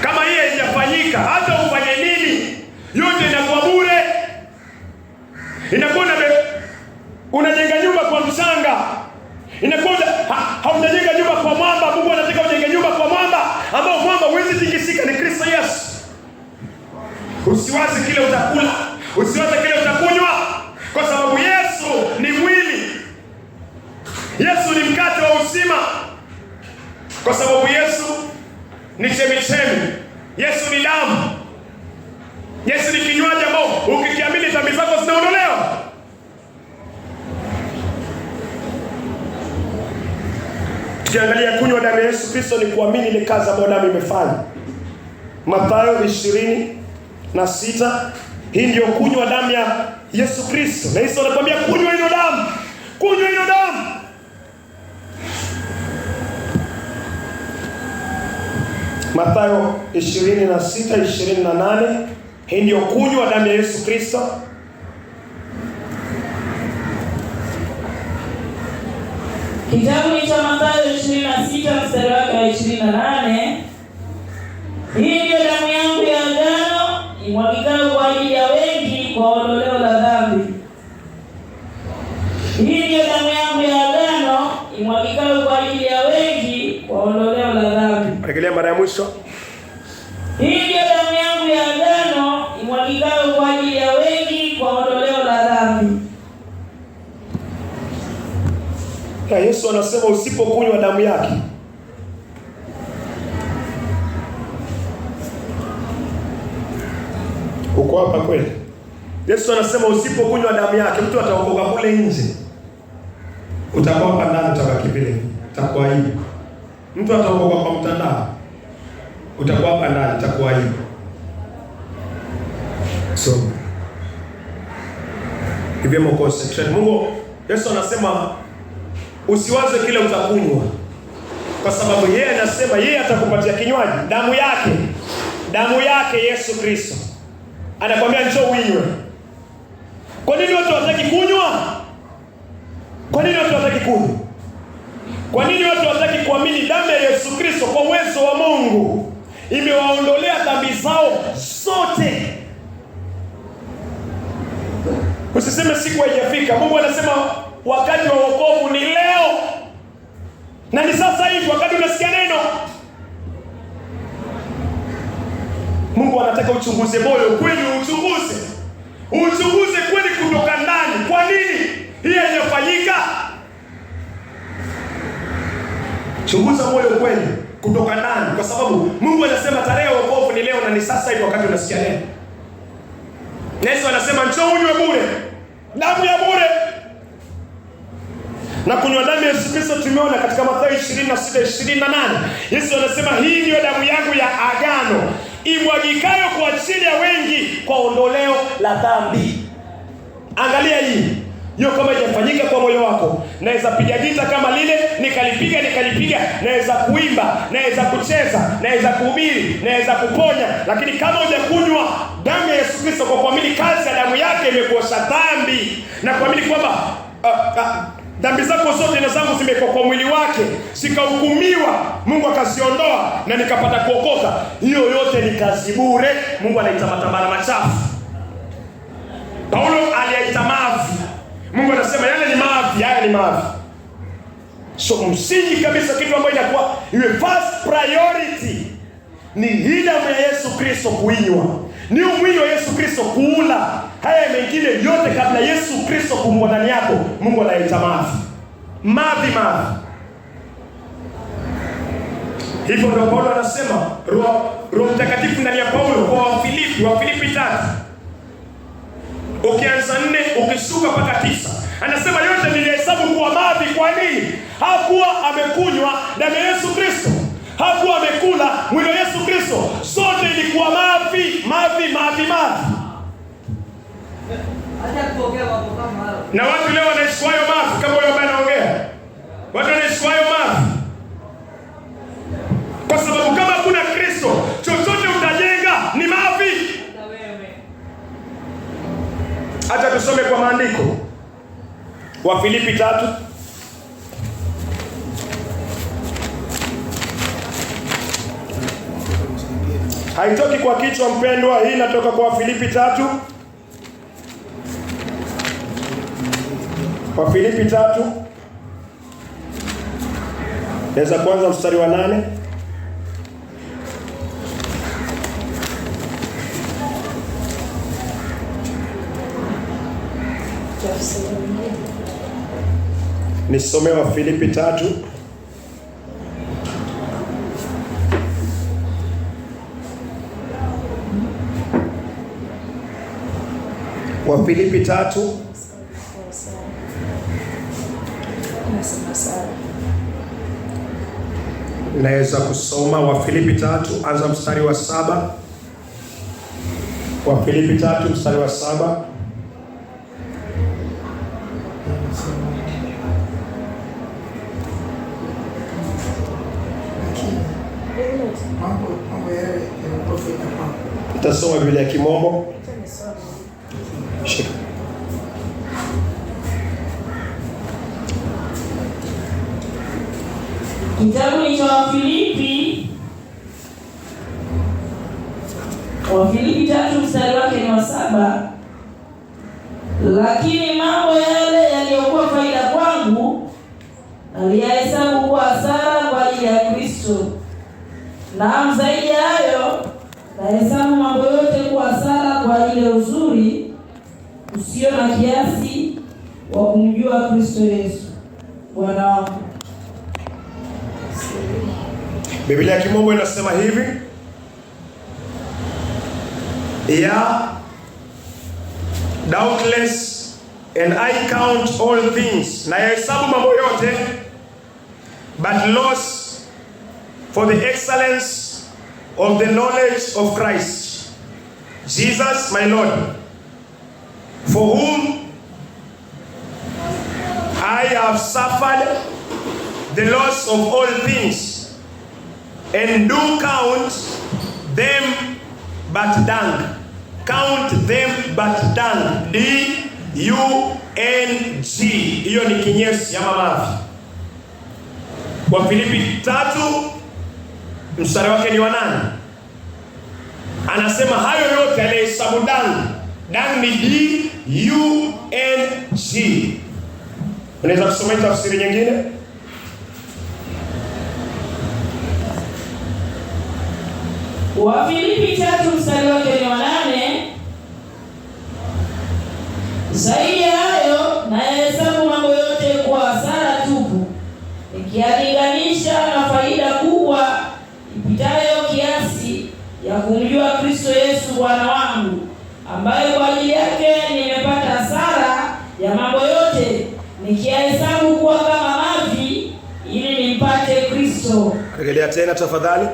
Kama hii haijafanyika, hata ufanye nini, yote inakuwa bure. Inakuwa unajenga nyumba kwa mchanga. Inakuwa haujajenga nyumba kwa mwamba. Mungu anataka ujenge nyumba kwa mwamba, ambao mwamba huwezi tikisika, ni Kristo Yesu. Usiwaze kile utakula, usiwaze kile utakunywa, kwa sababu Yesu ni mwili. Yesu ni mkate wa uzima, kwa sababu Yesu ni chemichemi. Yesu ni damu. Yesu ni kinywaji ambao ukikiamini dhambi zako zinaondolewa. Tukiangalia kunywa damu ya Yesu Kristo ni kuamini ile kazi ambayo damu imefanya. Mathayo 26, hii ndio kunywa damu ya Yesu Kristo. Na Yesu anakuambia kunywa hiyo damu. Kunywa hiyo damu. Mathayo 26:28, hii ndio kunywa damu ya Yesu Kristo. Kitabu ni cha Mathayo 26 mstari wake wa 28. Hii ndio damu yangu ya agano imwagikayo kwa ajili ya wengi kwa ondoleo la dhambi. Hii ndio damu yangu ya agano imwagikayo kwa ajili ya wengi kwa ondoleo la dhambi. Rejelea mara ya mwisho. Hii ndio damu yangu ya agano imwagikayo kwa ajili ya wengi kwa ondoleo la dhambi. Na Yesu anasema usipokunywa damu yake, uko hapa kweli? Yesu anasema usipokunywa damu yake, mtu ataokoka kule nje, utakuwa hapa ndani, utabaki vile, utakuwa hivi. Mtu ataokoka kwa mtandao, utakuwa hapa ndani, utakuwa hivi. So hivyo mo concentration. Mungu, Yesu anasema usiwaze kile utakunywa, kwa sababu yeye anasema yeye atakupatia kinywaji, damu yake. Damu yake Yesu Kristo. Anakuambia njoo uinywe. Kwa nini watu hawataki kunywa? Kwa nini watu hawataki kunywa? Kwa nini watu hawataki kuamini damu ya Yesu Kristo kwa uwezo wa Mungu imewaondolea dhambi zao zote? Usiseme siku haijafika. Mungu anasema wakati wa wokovu ni leo. Na ni sasa hivi wakati unasikia neno. Mungu anataka uchunguze moyo, kweli uchunguze. Uchunguze kweli kutoka ndani. Kwa nini hii haijafanyika? Chunguza moyo kweli kutoka ndani, kwa sababu Mungu anasema tarehe ya wokovu ni leo na ni sasa hivi wakati unasikia neno. Yesu anasema njoo unywe bure. Damu ya bure. Na kunywa damu ya Yesu Kristo tumeona katika Mathayo 26:28. Yesu anasema hii ndio damu yangu ya agano imwagikayo kwa ajili ya wengi kwa ondoleo la dhambi. Angalia hii. Hiyo kama haijafanyika kwa moyo wako, naweza piga gita kama lile, nikalipiga, naweza kuimba, naweza kucheza, naweza kuhubiri, naweza kuponya, lakini kama hujakunywa damu ya Yesu Kristo kwa kuamini kazi ya damu yake imekuosha dhambi na kuamini kwamba dhambi zako zote na zangu zimekuwa kwa mwili wake, sikahukumiwa, Mungu akaziondoa na nikapata kuokoka, hiyo yote ni kazi bure. Mungu anaita matambara machafu. Paulo aliyaita mavi. Mungu anasema yale ni mavi, haya ni mavi. So msingi kabisa, kitu ambacho inakuwa iwe first priority ni hii damu ya Yesu Kristo kuinywa. Ni mwili wa Yesu Kristo kuula. Haya mengine yote kabla Yesu Kristo kumwa ndani yako, Mungu anaita mavi. Mavi. Hivyo ndio Paulo anasema, Roho Mtakatifu ndani ya Paulo kwa Wafilipi 3. Ukianza 4 ukishuka mpaka 9. Anasema yote nilihesabu kuwa mavi. Kwa nini? Hakuwa amekunywa damu ya Yesu Kristo. Hakuwa amekula mwili wa Yesu Kristo. Zote ilikuwa mavi. Na watu leo wanaishi kwa hayo mavi kama huyo ambaye anaongea. Watu wanaishi kwa hayo mavi. Kwa sababu kama kuna Kristo, chochote utajenga ni mavi. Acha tusome kwa maandiko. Wafilipi 3. Haitoki kwa kichwa mpendwa, hii inatoka kwa Wafilipi 3. Wafilipi 3. Naweza kuanza mstari wa 8. Nisome Wafilipi 3. Wafilipi 3. naweza kusoma Wafilipi 3, anza mstari wa 7. Wafilipi 3 mstari wa 7. Nitasoma Biblia ya Kimombo. Shika. Kitabu ni cha Wafilipi 3 mstari wake ni wa 7. Lakini mambo yale yaliyokuwa faida kwangu naliyahesabu kuwa hasara kwa ajili ya Kristo. Na zaidi ya hayo nahesabu mambo yote kuwa hasara kwa ajili ya uzuri usio na kiasi wa kumjua Kristo Yesu Bwana wangu. Biblia ya Kimombo inasema hivi, yeah, doubtless and I count all things, na yahesabu mambo yote, but loss for the excellence of the knowledge of Christ Jesus my Lord, for whom I have suffered the loss of all things, and do count them but dung. Count them but dung. D-U-N-G. Hiyo ni kinyesi ya mamavi. Wafilipi 3 mstari wake ni wa 8. Anasema hayo yote alihesabu dung. Dung ni D-U-N-G. Unaweza kusoma tafsiri nyingine? Wafilipi 3 mstari wake ni wa 8. Zaidi ya hayo nahesabu mambo yote kuwa hasara tupu, nikiyalinganisha na faida kubwa ipitayo kiasi ya kumjua Kristo Yesu Bwana wangu, ambaye kwa ajili yake nimepata hasara ya mambo yote, nikiyahesabu kuwa kama mavi, ili nimpate Kristo. Rejelea tena tafadhali.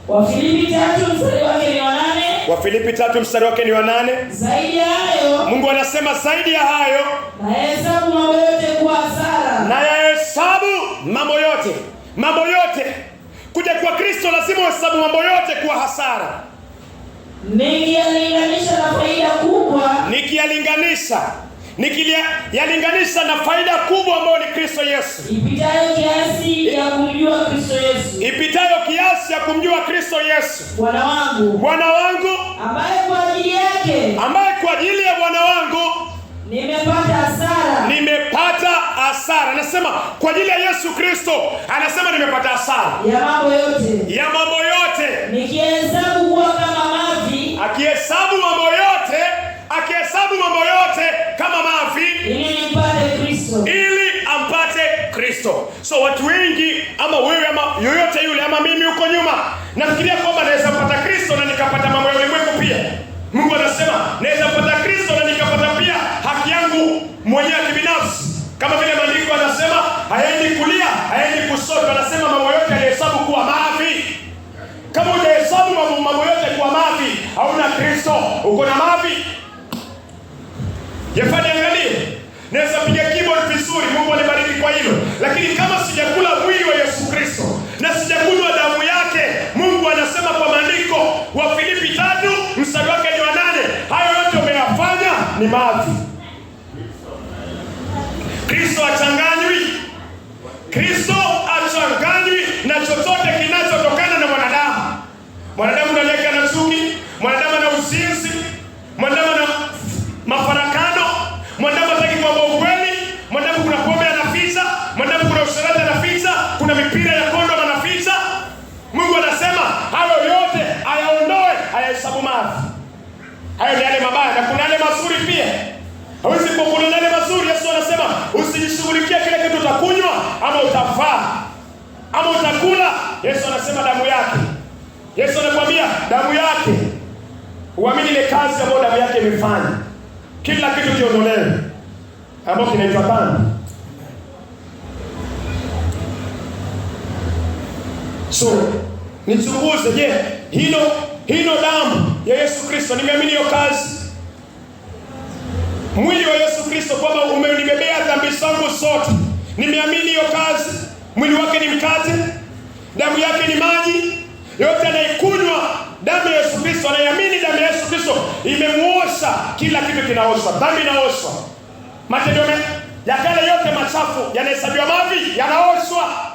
Wafilipi 3 mstari wake ni wa 8. Wafilipi 3 mstari wake ni wa 8. Zaidi ya hayo, Mungu anasema zaidi ya hayo nahesabu mambo yote kuwa hasara. Na yahesabu mambo yote. Mambo yote. Kuja kwa Kristo lazima uhesabu mambo yote kuwa hasara. Nikiyalinganisha na faida kubwa. Yalinganisha na faida kubwa ambayo ni Kristo Yesu. Ipitayo kiasi ya kumjua Kristo Yesu. Ipitayo kiasi ya kumjua Kristo Yesu. Bwana wangu. Bwana wangu. Ambaye kwa ajili yake. Ambaye kwa ajili ya Bwana wangu. Nimepata hasara. Nimepata hasara. Anasema kwa ajili ya Yesu Kristo. Anasema nimepata hasara. Ya mambo yote. Ya mambo yote. Nikihesabu kuwa kama mavi. Akihesabu mambo yote kama mavi, ili nimpate Kristo. Ili ampate Kristo. So watu wengi ama wewe ama yoyote yule ama mimi huko nyuma nafikiria kwamba naweza kupata Kristo na nikapata mambo ya ulimwengu pia. Mungu anasema naweza kupata Kristo na nikapata pia haki yangu mwenyewe kibinafsi. Kama vile maandiko anasema haendi kulia, haendi kushoto, anasema mambo yote alihesabu kuwa mavi. Kama hujahesabu mambo yote kuwa mavi, hauna Kristo, uko na mavi. Yafanye angalie. Naweza piga keyboard vizuri, Mungu anibariki kwa hilo. Lakini kama sijakula mwili wa Yesu Kristo na sijakunywa damu yake, Mungu anasema kwa maandiko Wafilipi 3 mstari wake ni wa 8, hayo yote umeyafanya ni mavi. Kristo achanganywi na chochote kinachotokana na mwanadamu. Mwanadamu ndani yake ana chuki, mwanadamu ana uzinzi, mwanadamu ana mafarakano, mwanadamu hataki kuomba ukweli, mwanadamu kuna pombe anaficha, mwanadamu kuna usherati anaficha, kuna mipira ya kondom anaficha. Mungu anasema hayo yote ayaondoe, ayahesabu mavi. Hayo ni yale mabaya na kuna yale mazuri pia. Hawezi kukula yale mazuri. Yesu anasema usijishughulikie kile kitu utakunywa ama utavaa ama utakula. Yesu anasema damu yake. Yesu anakuambia damu yake. Uamini ile kazi ambayo damu yake imefanya. Kila kitu kiondolewe ambacho kinaitwa dhambi. So nichunguze, je, hilo damu ya Yesu Kristo, nimeamini hiyo kazi, mwili wa Yesu Kristo kwamba umenibebea dhambi zangu zote, nimeamini hiyo kazi. Mwili wake ni mkate, damu yake ni maji. Yote anaikunywa damu ya Yesu Kristo, anaiamini damu ya Yesu Kristo imemuosha, kila kitu kinaoshwa, dhambi inaoshwa, matendo ya kale yote machafu yanahesabiwa mavi, yanaoshwa.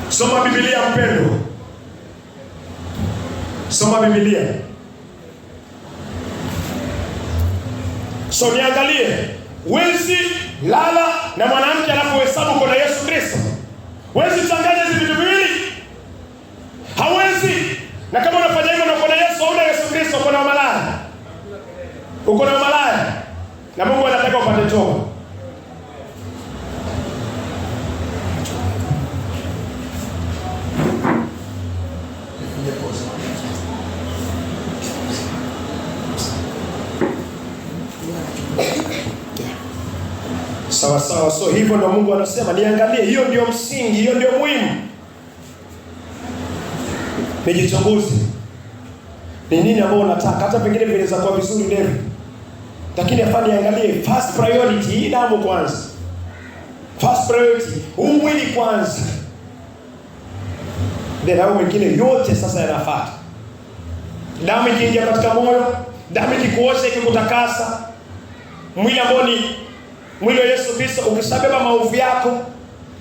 Soma Biblia mpendwa, soma Biblia. So niangalie, wezi lala na mwanamke anapohesabu kuna Yesu Kristo. Wezi changanya hizi vitu viwili, hawezi. Na kama unafanya hivyo na kuna Yesu au na Yesu Kristo, uko na umalaya, uko na umalaya, na Mungu anataka upate toba. Sawa sawa. So hivyo ndio Mungu anasema niangalie, hiyo ndio msingi, hiyo ndio muhimu. Nijichunguze, ni nini ambao unataka. Hata pengine vinaweza kuwa vizuri ndevu, lakini afanye angalie first priority, hii damu kwanza. First priority, huu mwili kwanza, then hao mengine yote sasa yanafuata. Damu ikiingia katika moyo, damu ikikuosha, ikikutakasa, mwili ambao ni mwili wa Yesu Kristo, ukishabeba maovu yako,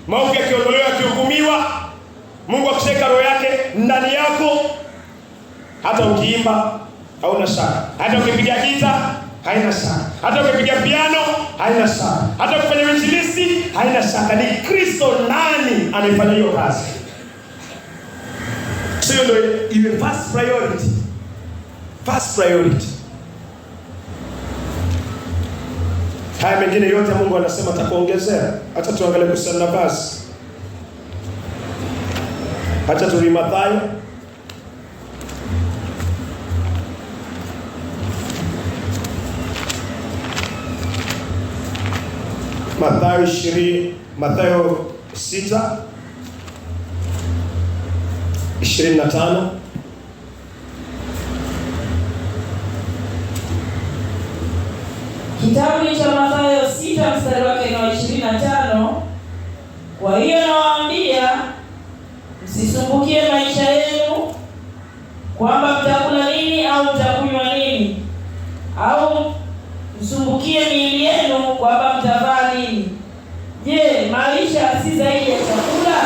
maovu yakiondolewa, yakihukumiwa, Mungu akishika roho yake ndani yako, hata ukiimba hauna shaka, hata ukipiga gita haina shaka, hata ukipiga piano haina shaka, hata ukifanya injilisti haina shaka. Ni Kristo nani anayefanya hiyo kazi? Sio ndio iwe first priority, first priority. Haya mengine yote Mungu anasema atakuongezea. Hata tuangalie kuhusiana na vazi. Hata tuli Mathayo Mathayo 6:25. Kitabu cha Mathayo 6 mstari wake wa 25. Kwa hiyo nawaambia, msisumbukie maisha yenu kwamba mtakula nini au mtakunywa nini, au msumbukie miili yenu kwamba mtavaa nini. Je, maisha si zaidi ya chakula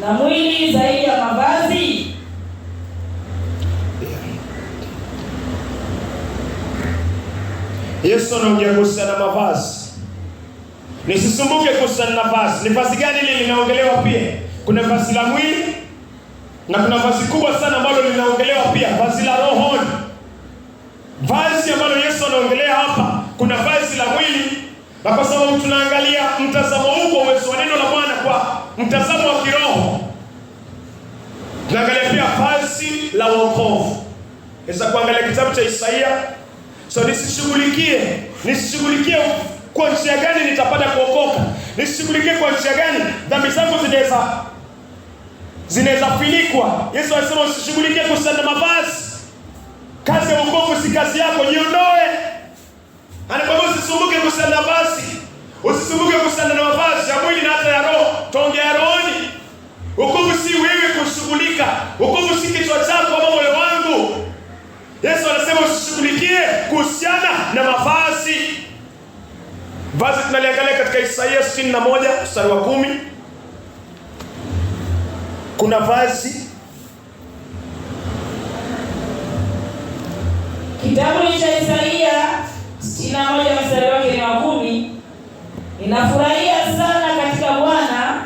na mwili zaidi ya mavazi? Yesu anaongea kuhusiana na mavazi. Nisisumbuke kuhusiana na vazi. Ni vazi gani hili linaongelewa pia? Kuna vazi la mwili na kuna vazi kubwa sana ambalo linaongelewa pia, vazi la roho. Vazi ambalo Yesu anaongelea hapa, kuna vazi la mwili, na kwa sababu tunaangalia mtazamo huko uwezo wa neno la Bwana kwa mtazamo wa kiroho, tunaangalia pia vazi la wokovu. Sasa kuangalia kitabu cha Isaia. So nisishughulikie kwa njia gani nitapata kuokoka. Nisishughulikie kwa njia gani dhambi zangu zinaweza filikwa. Yesu anasema usishughulikie kuhusiana na mavazi. Kazi ya wokovu si kazi yako, jiondoe. Anakwambia usisumbuke kuhusiana na mavazi. Usisumbuke kuhusiana na mavazi ya mwili na hata ya roho. Tuongea rohoni. Wokovu si wewe kushughulika. Wokovu si kichwa chako ama moyo wangu. Yesu anasema usishughulikie kuhusiana na mavazi. Vazi tunaliangalia katika Isaia 61 mstari wa 10. Kuna vazi. Kitabu cha Isaia 61 mstari wake wa 10. Ninafurahia sana katika Bwana,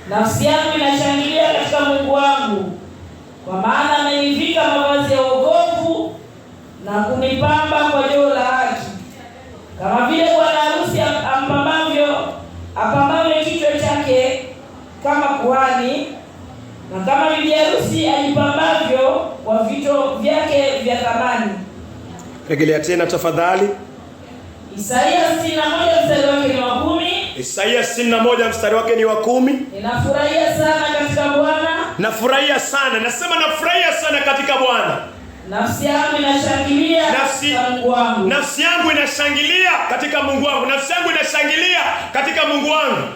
nafsi yangu inashangilia katika Mungu wangu, kwa maana amenivika mavazi ya wokovu na kunipamba kwa joho la haki, kama vile bwana harusi apambavyo kichwa chake kama kuhani, na kama bibi harusi ajipambavyo kwa vito vyake vya thamani. Rejelea tena tafadhali. Isaia 61 mstari wake ni wa 10. Isaia 61 mstari wake ni wa 10. Ninafurahia sana katika Bwana. Nafurahia sana. Nasema nafurahia sana katika Bwana. Nafsi yangu inashangilia katika Mungu wangu. Nafsi yangu inashangilia katika Mungu wangu. Nafsi yangu inashangilia katika Mungu wangu.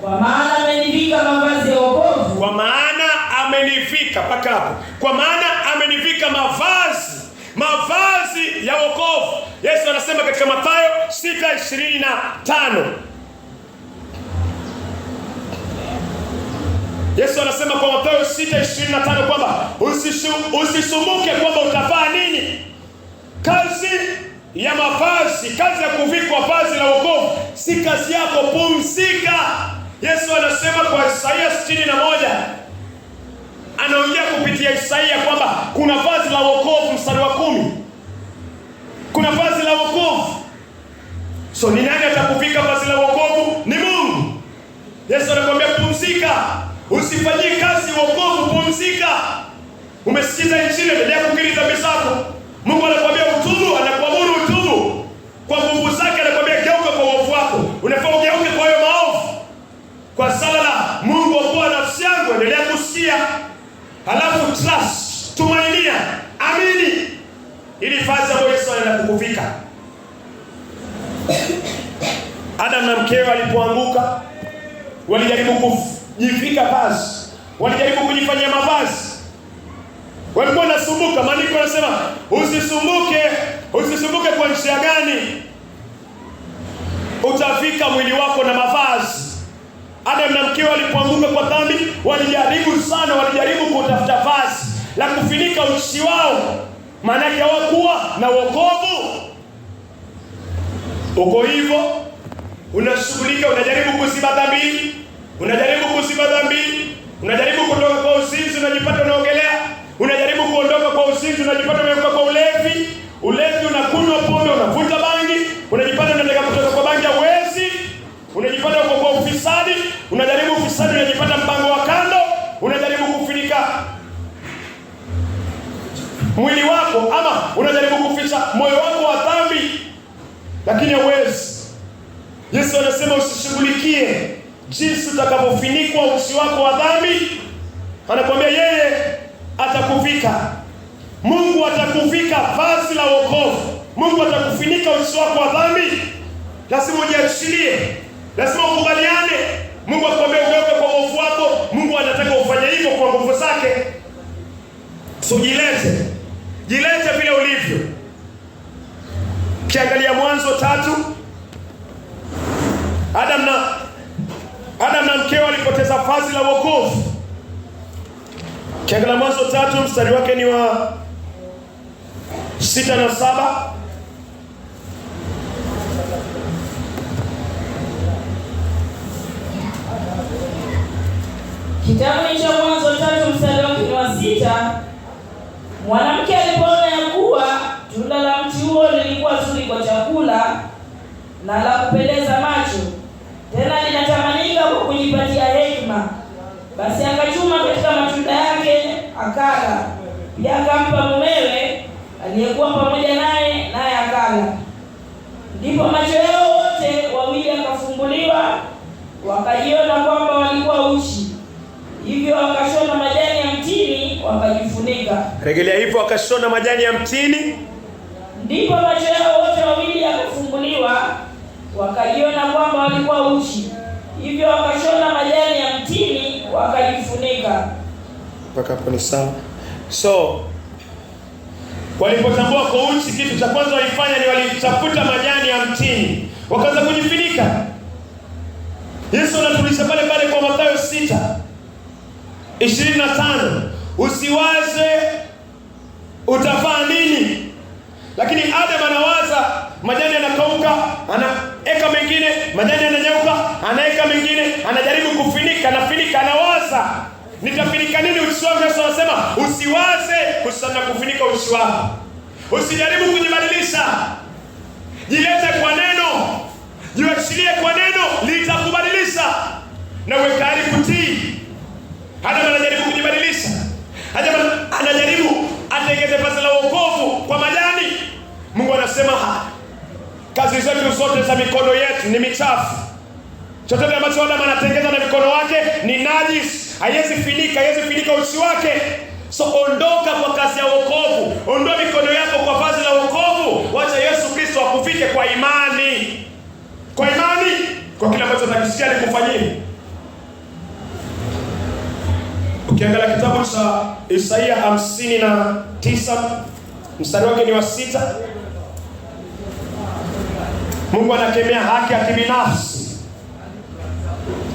Kwa maana amenivika mavazi ya wokovu. Kwa maana amenivika paka hapo. Kwa maana amenivika mavazi ya wokovu. Yesu anasema katika Mathayo 6:25. Yesu anasema kwa Mathayo 6:25 kwamba usisumbuke kwamba utavaa nini. Kazi ya mavazi, kazi ya kuvikwa vazi la wokovu si kazi yako, pumzika. Yesu anasema kwa Isaia 61, anaongea kupitia Isaia kwamba kuna vazi la wokovu, mstari wa 10. Kuna vazi la wokovu. So ni nani atakuvika vazi la wokovu? Ni Mungu. Yesu anakuambia pumzika. Usifanyie kazi wokovu, pumzika. Umesikiza injili, endelea kukiri dhambi zako. Mungu anakuambia utubu, anakuamuru utubu. Kwa nguvu zake anakuambia geuka kwa uovu wako. Unafaa ugeuke kwa hiyo maovu. Kwa sala la Mungu okoa nafsi yangu, endelea kusikia. Halafu trust, tumainia, amini. Ili vazi ambayo Yesu anaenda kukuvika. Adam na mkewe walipoanguka, walijaribu kujivika vazi, walijaribu kujifanyia mavazi. Walikuwa nasumbuka. Maandiko yanasema usisumbuke kwa njia gani utavika mwili wako na mavazi. Adam na mkewe walipoanguka kwa dhambi, walijaribu sana, walijaribu kutafuta vazi la kufunika uchi wao. Maana yake hawakuwa na wokovu. Uko hivyo, unashughulika, unajaribu kuziba dhambi, unajaribu kuondoka kwa uzinzi, unajipata unaogelea, unajaribu kuondoka kwa uzinzi, unajipata umetoka kwa ulevi, unakunywa pombe, unavuta bangi, unajipata unataka kutoka kwa bangi hauwezi, unajipata uko kwa ufisadi, unajaribu ufisadi, unajipata mpango wa kando, unajaribu kufunika mwili wako, ama unajaribu kuficha moyo wako wa dhambi, lakini hauwezi. Yesu anasema usishughulikie jinsi utakavyofunikwa uchi wako wa dhambi. Anakuambia yeye atakuvika. Mungu atakuvika vazi la wokovu. Mungu atakufunika uchi wako wa dhambi. Lazima ujiachilie. Lazima ukubaliane. Mungu akwambia ugeuke kwa uovu wako. Mungu anataka ufanye hivyo kwa nguvu zake. So jilete vile ulivyo. Kiangalia Mwanzo 3, Adam na mkewe walipoteza vazi la wokovu. Kiangalia Mwanzo 3 mstari wake ni wa 6 na 7. Kitabu cha Mwanzo 3 mstari wake ni wa 6. Mwanamke alipoona ya kuwa tunda la mti huo lilikuwa zuri kwa chakula na la kupendeza macho, tena linatamanika kwa kujipatia hekima, basi akachuma katika matunda yake akala, pia akampa mumewe aliyekuwa pamoja naye akala. Ndipo macho yao wote wawili akafumbuliwa, wakajiona kwamba walikuwa uchi. Hivyo wakashona majani ya mtini wakajifunika. Rejelea hivyo, wakashona majani ya mtini. Ndipo macho yao wote wawili yakafumbuliwa, wakajiona kwamba walikuwa uchi. Hivyo wakashona majani ya mtini wakajifunika. Mpaka hapo ni sawa. So walipotambua kwa uchi, kitu cha kwanza walifanya ni walitafuta majani ya mtini, wakaanza kujifunika. Yesu anatulisha pale kwa Mathayo 6:25. Usiwaze utavaa nini. Lakini Adam anawaza majani yanakauka, anaeka mengine, majani yananyauka, anaeka mengine, anajaribu kufunika, anawaza nitafunika nini uchi wangu. Yesu anasema usiwaze kusana kufunika uchi wako. Usijaribu kujibadilisha. Jilete kwa neno. Jiachilie kwa neno, litakubadilisha. Na uwe tayari kutii. Adam anajaribu kujibadilisha. Adam anajaribu atengeze vazi la wokovu kwa majani. Mungu anasema kazi zetu zote za mikono yetu ni michafu. Chochote ambacho Adamu anatengeza na mikono wake ni najis, haiwezi finika uchi wake. So ondoka kwa kazi ya wokovu, ondoa mikono yako kwa vazi la wokovu, wacha Yesu Kristo akuvike kwa imani. Kwa imani, kwa kile ambacho tunakisikia nikufanyie. Ukiangalia kitabu cha Isaia 59 mstari wake ni wa 6, Mungu anakemea haki ya kibinafsi.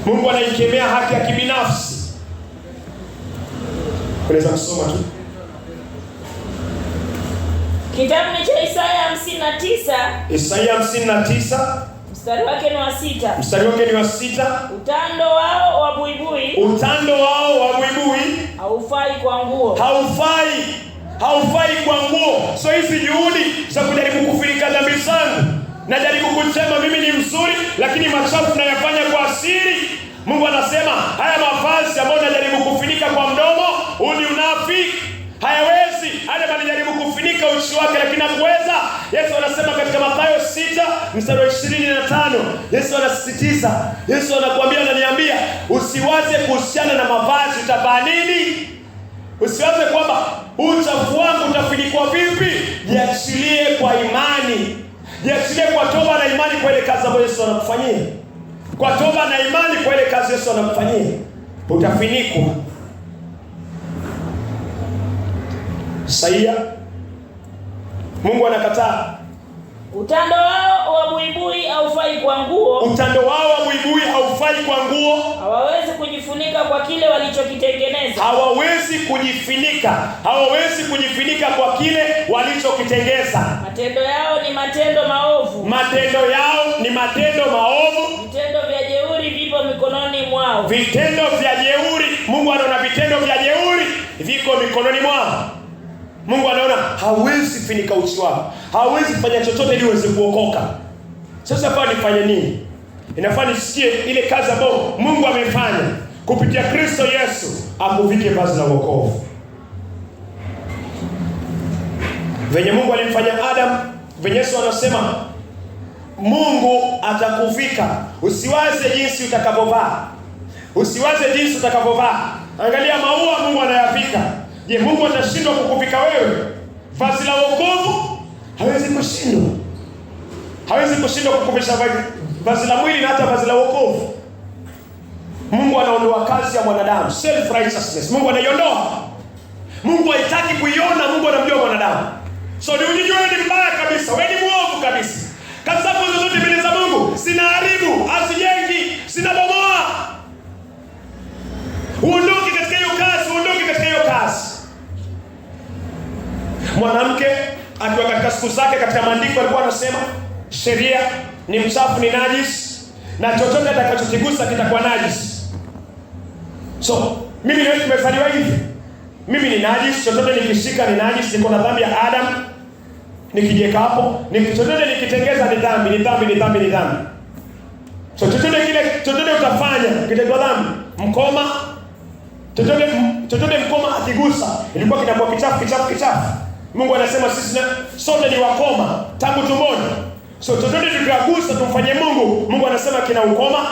Mungu anaikemea haki ya kibinafsi. Unaweza kusoma tu. Kitabu ni cha Isaia 59. Isaia 59 mstari wake ni wa 6. Mstari wake ni wa 6. Utando wao wa buibui. Utando wao wa buibui haufai kwa nguo. Haufai kwa nguo. So hizi juhudi za kujaribu kufunika dhambi zangu, najaribu kusema mimi ni mzuri lakini machafu nayafanya kwa siri. Mungu anasema haya mavazi ambayo najaribu kufunika kwa mdomo, huu ni unafiki. Hayawezi. Hata anajaribu kufunika uchi wake lakini hakuweza. Yesu anasema katika Mathayo 6 mstari wa 25, Yesu anasisitiza, Yesu anakuambia, ananiambia, usiwaze kuhusiana na mavazi utavaa nini. Usiwaze kwamba uchafu wangu utafunikwa vipi. Jiachilie kwa imani. Jiachilie kwa toba na imani kwa ile kazi ambayo Yesu anakufanyia. Kwa toba na imani kwa ile kazi Yesu anakufanyia, utafunikwa. Isaia, Mungu anakataa. Utando wao wa buibui haufai kwa nguo. Utando wao wa buibui haufai kwa nguo. Hawawezi kujifunika kwa kile walichokitengeneza. Hawawezi kujifunika kwa kile walichokitengeneza. Matendo yao ni matendo maovu. Vitendo vya jeuri vipo mikononi mwao. Mungu anaona vitendo vya jeuri viko mikononi mwao. Mungu anaona hawezi finika uchi wako. Hawezi fanya chochote ili uweze kuokoka. Sasa hapa nifanye nini? Inafaa nisikie ile kazi ambayo Mungu amefanya kupitia Kristo Yesu, akuvike vazi la wokovu. Venye Mungu alimfanya Adam, venye Yesu anasema Mungu atakuvika. Usiwaze jinsi utakavovaa. Angalia maua Mungu anayavika. Je, Mungu atashindwa kukuvika wewe vazi la wokovu? Hawezi kushindwa kukuvisha vazi la mwili na hata vazi la wokovu. Mungu anaondoa kazi ya mwanadamu, self righteousness. Mungu anaiondoa. Mungu haitaki kuiona. Mungu anamjua mwanadamu. So ni unijue ni mbaya kabisa, wewe ni muovu kabisa. Kazi zako zote mbele za Mungu zinaharibu, hazijengi, zinabomoa. Uondoke katika hiyo kazi. Mwanamke akiwa katika siku zake, katika maandiko alikuwa anasema sheria ni mchafu, ni najis, na chochote atakachokigusa kitakuwa najis. So mimi leo nimezaliwa hivi, mimi ni najis. Chochote nikishika ni najis, niko na dhambi ya Adam. Nikijeka hapo, chochote nikitengeza ni dhambi. So chochote utafanya kitakuwa dhambi. Mkoma, chochote mkoma akigusa ilikuwa kinakuwa kichafu. Mungu anasema sisi sote ni wakoma tangu tumboni. So chochote tukagusa tumfanyie Mungu, Mungu anasema kina ukoma.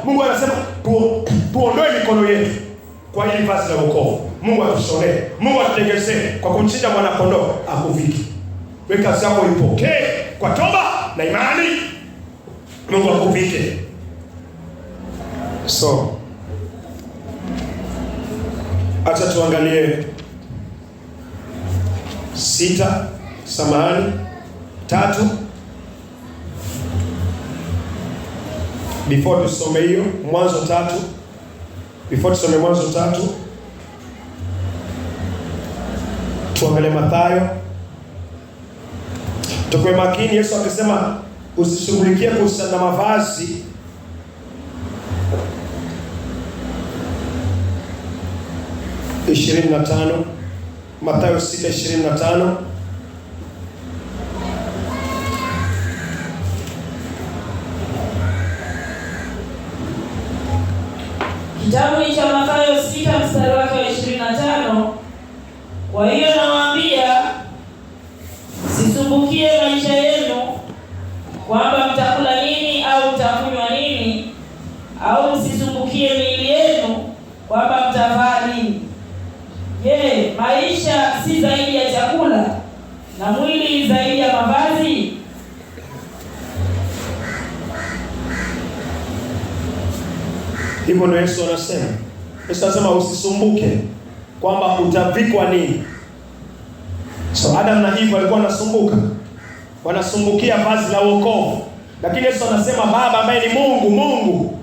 Mungu anasema tuondoe mikono yetu kwa hili vazi la wokovu. Mungu atushonee, Mungu atutengezee kwa kumchinja mwana kondoo, akuviki. Wewe kazi yako ipokee kwa toba na imani, Mungu akuvike. So acha tuangalie 3 before tusome hiyo Mwanzo 3. Before tusome Mwanzo 3, tuangalie Mathayo. Tukwe makini. Yesu akisema usishughulikie kuhusiana na mavazi, Mathayo 6:25. Kitabu cha Mathayo 6 mstari wake wa 25. Kwa hiyo nawaambia, msisumbukie maisha yenu kwamba mtakula nini au mtakunywa nini, au msisumbukie miili yenu kwamba mtavaa nini. Je, maisha si zaidi ya chakula na mwili zaidi ya mavazi? Hivyo ndio Yesu anasema. Yesu anasema usisumbuke kwamba utavikwa nini. So Adam na Eve walikuwa wanasumbukia vazi la wokovu. Lakini Yesu anasema Baba ambaye ni Mungu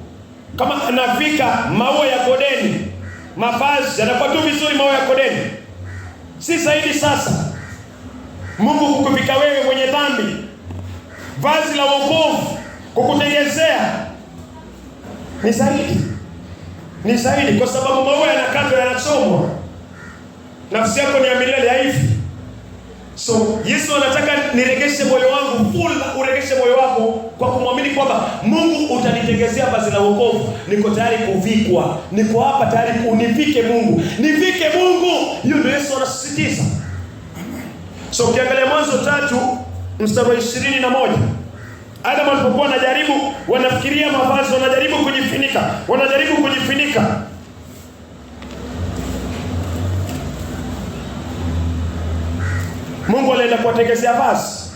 kama anavika maua ya kodeni, mavazi yanakuwa tu vizuri maua ya kodeni, si zaidi sasa Mungu kukuvika wewe mwenye dhambi vazi la wokovu, kukutengezea ni zaidi, kwa sababu maua yanakatwa, yanachomwa, nafsi yako ni ya milele haifi. So Yesu anataka niregeshe moyo wangu uregeshe moyo wako kwa kumwamini kwamba Mungu utanitengezea vazi la wokovu. Niko tayari kuvikwa, niko hapa tayari univike Mungu, nivike Mungu. Hiyo ndio Yesu anasisitiza. So ukiangalia Mwanzo 3 mstari wa 21, Adam alipokuwa anajaribu, wanafikiria mavazi, wanajaribu kujifunika. Mungu alienda kuwategezea vazi.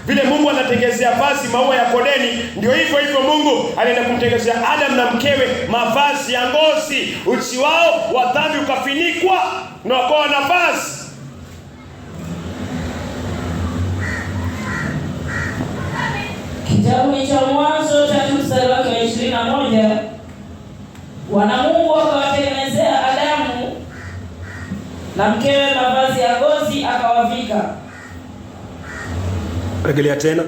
Vile Mungu anategezea vazi maua ya kodeni, ndio hivyo Mungu alienda kumtegezea Adam na mkewe mavazi ya ngozi. Uchi wao wa dhambi ukafinikwa na wakawa na vazi. Kitabu cha Mwanzo 3 mstari wa 21, Bwana Mungu akawatengenezea Adamu na mkewe mavazi ya ngozi akawavika. Rejelea tena.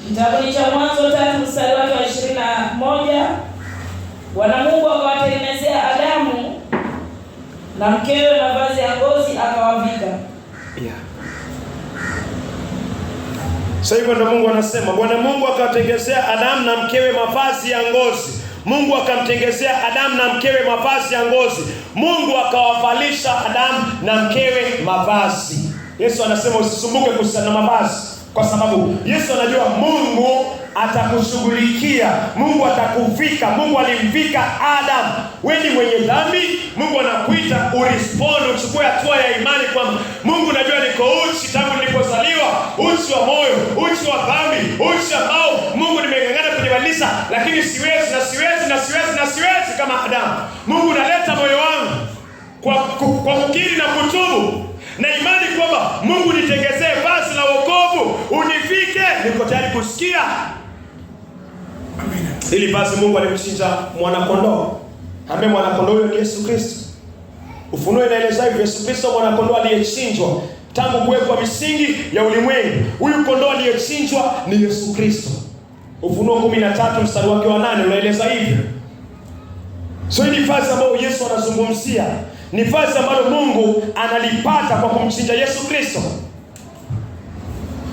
Kitabu cha Mwanzo 3 mstari wa 21, Bwana Mungu akawatengenezea Adamu na mkewe mavazi ya ngozi akawavika. Sasa hivyo ndio Mungu anasema, Bwana Mungu akawatengezea Adamu na mkewe mavazi ya ngozi. Mungu akamtengezea Adamu na mkewe mavazi ya ngozi. Mungu akawavalisha Adamu na mkewe mavazi. Yesu anasema usisumbuke kuhusiana na mavazi, kwa sababu Yesu anajua Mungu atakushughulikia, Mungu atakuvika. Mungu alimvika Adam. Wewe ni mwenye dhambi, Mungu anakuita urespond, uchukue hatua ya imani kwamba Mungu, najua niko uchi tangu nilipozaliwa, uchi wa moyo, uchi wa dhambi, uchi ambao Mungu nimeng'ang'ana kunibadilisha, lakini siwezi kama Adam. Mungu, naleta moyo wangu kwa kukiri na kutubu na imani kwamba Mungu nitengezee vazi la wokovu, univike, niko tayari kusikia. Ili vazi Mungu alimchinja mwana kondoo, ambaye mwana kondoo huyo ni Yesu Kristo. Ufunuo inaeleza hivi, Yesu Kristo mwana kondoo aliyechinjwa tangu kuwekwa misingi ya ulimwengu. Huyu kondoo aliyechinjwa ni Yesu Kristo. Ufunuo 13 mstari wake wa 8 unaeleza hivi. So hii vazi ambayo Yesu anazungumzia ni vazi ambalo Mungu analipata kwa kumchinja Yesu Kristo.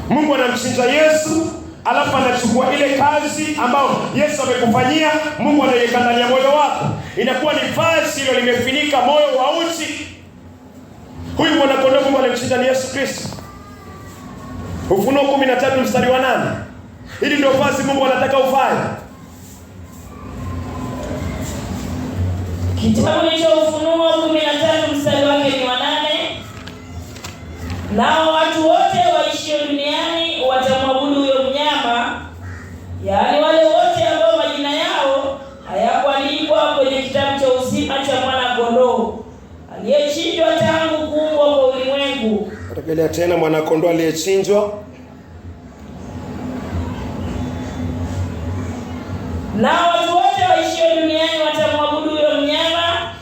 Mungu anamchinja Yesu, alafu anachukua ile kazi ambayo Yesu amekufanyia, Mungu anaiweka ndani ya moyo wako. Inakuwa ni vazi hilo limefinika moyo wa uchi. Huyu mwana kondoo Mungu alimchinja ni Yesu Kristo. Ufunuo 13 mstari wa 8. Hili ndio vazi Mungu anataka uvae. Kitabu cha Ufunuo 13 mstari wake ni wa 8. Nao watu wote waishio duniani watamwabudu huyo mnyama, yaani wale wote ambao majina yao hayakuandikwa kwenye kitabu cha uzima cha mwana kondoo aliyechinjwa tangu kuumbwa kwa ulimwengu. Rejelea tena, mwana kondoo aliyechinjwa. Nao watu wote waishio duniani watamwabudu huyo mnyama,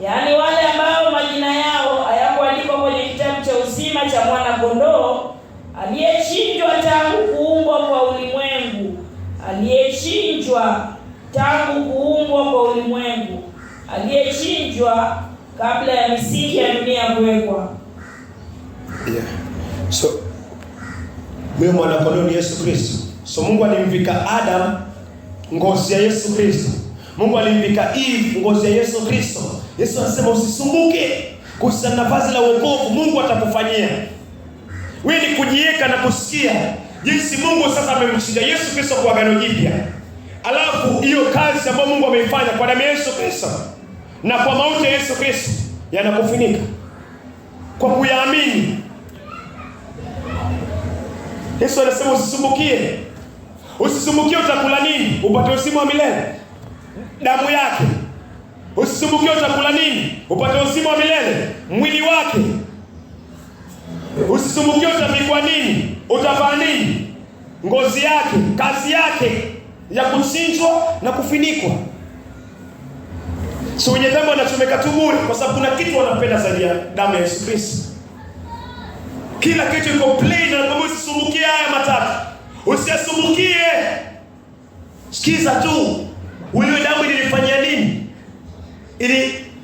yaani wale ambao majina yao hayakuandikwa kwenye kitabu cha uzima cha mwana kondoo aliyechinjwa tangu kuumbwa kwa ulimwengu. Aliyechinjwa tangu kuumbwa kwa ulimwengu. Aliyechinjwa kabla ya misingi ya dunia kuwekwa. So huyo mwana kondoo ni Yesu Kristo. So Mungu alimvika Adam ngozi ya Yesu Kristo. Mungu alimvika Eve ngozi ya Yesu Kristo. Yesu anasema usisumbuke kuhusiana na vazi la wokovu, Mungu atakufanyia. Wewe ni kujiweka na kusikia jinsi Mungu sasa amemshinda Yesu Kristo kwa agano jipya. Alafu hiyo kazi ambayo Mungu ameifanya kwa damu ya Yesu Kristo na kwa mauti ya Yesu Kristo yanakufunika kwa kuyaamini. Yesu anasema usisumbukie. Usisumbukie utakula nini upate uzima wa milele. Damu yake. Usisumbukie utakula nini upate uzima wa milele. Mwili wake. Usisumbukie utapigwa nini, utavaa nini. Ngozi yake, kazi yake ya kuchinjwa na kufinikwa. So wenye dhambi wanachomeka tu bure, kwa sababu kuna kitu wanapenda zaidi ya damu ya Yesu Kristo. Kila kitu iko plain, na usisumbukie haya matatu. Usisumbukie. Sikiza tu. Wewe damu ilinifanyia nini?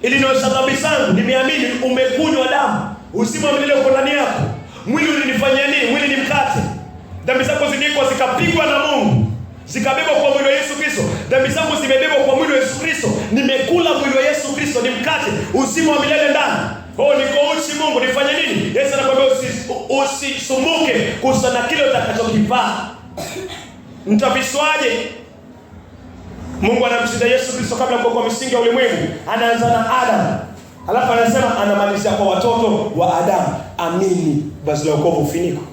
Ilinosha dhambi zangu, nimeamini umekunywa damu. Uzima wa milele uko ndani yako. Mwili ulinifanyia nini? Mwili ni mkate. Dhambi zako zilikwa zikapigwa na Mungu. Zikabebwa kwa mwili wa Yesu Kristo. Dhambi zangu zimebebwa kwa mwili wa Yesu Kristo. Nimekula mwili wa Yesu Kristo, ni mkate, uzima wa milele ndani. Oh, niko uchi Mungu, nifanye nini? Yesu anakuambia usisumbuke kusana kile utakachokivaa. Mtaviswaje? Mungu anamshinda Yesu Kristo kabla kwa misingi ya ulimwengu. Anaanza na Adam. Alafu anasema anamalizia kwa watoto wa Adamu. Amini basi la wokovu ufiniko.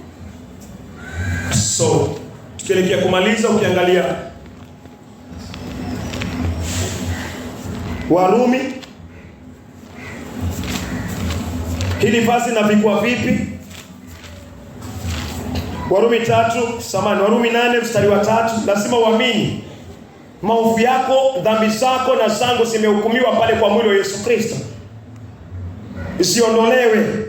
So, tukielekea kumaliza, ukiangalia Warumi, hili vazi na vikwa vipi? Warumi 8 mstari wa 3, lazima uamini maovu yako, dhambi zako na zangu zimehukumiwa pale kwa mwili wa Yesu Kristo. Isiondolewe.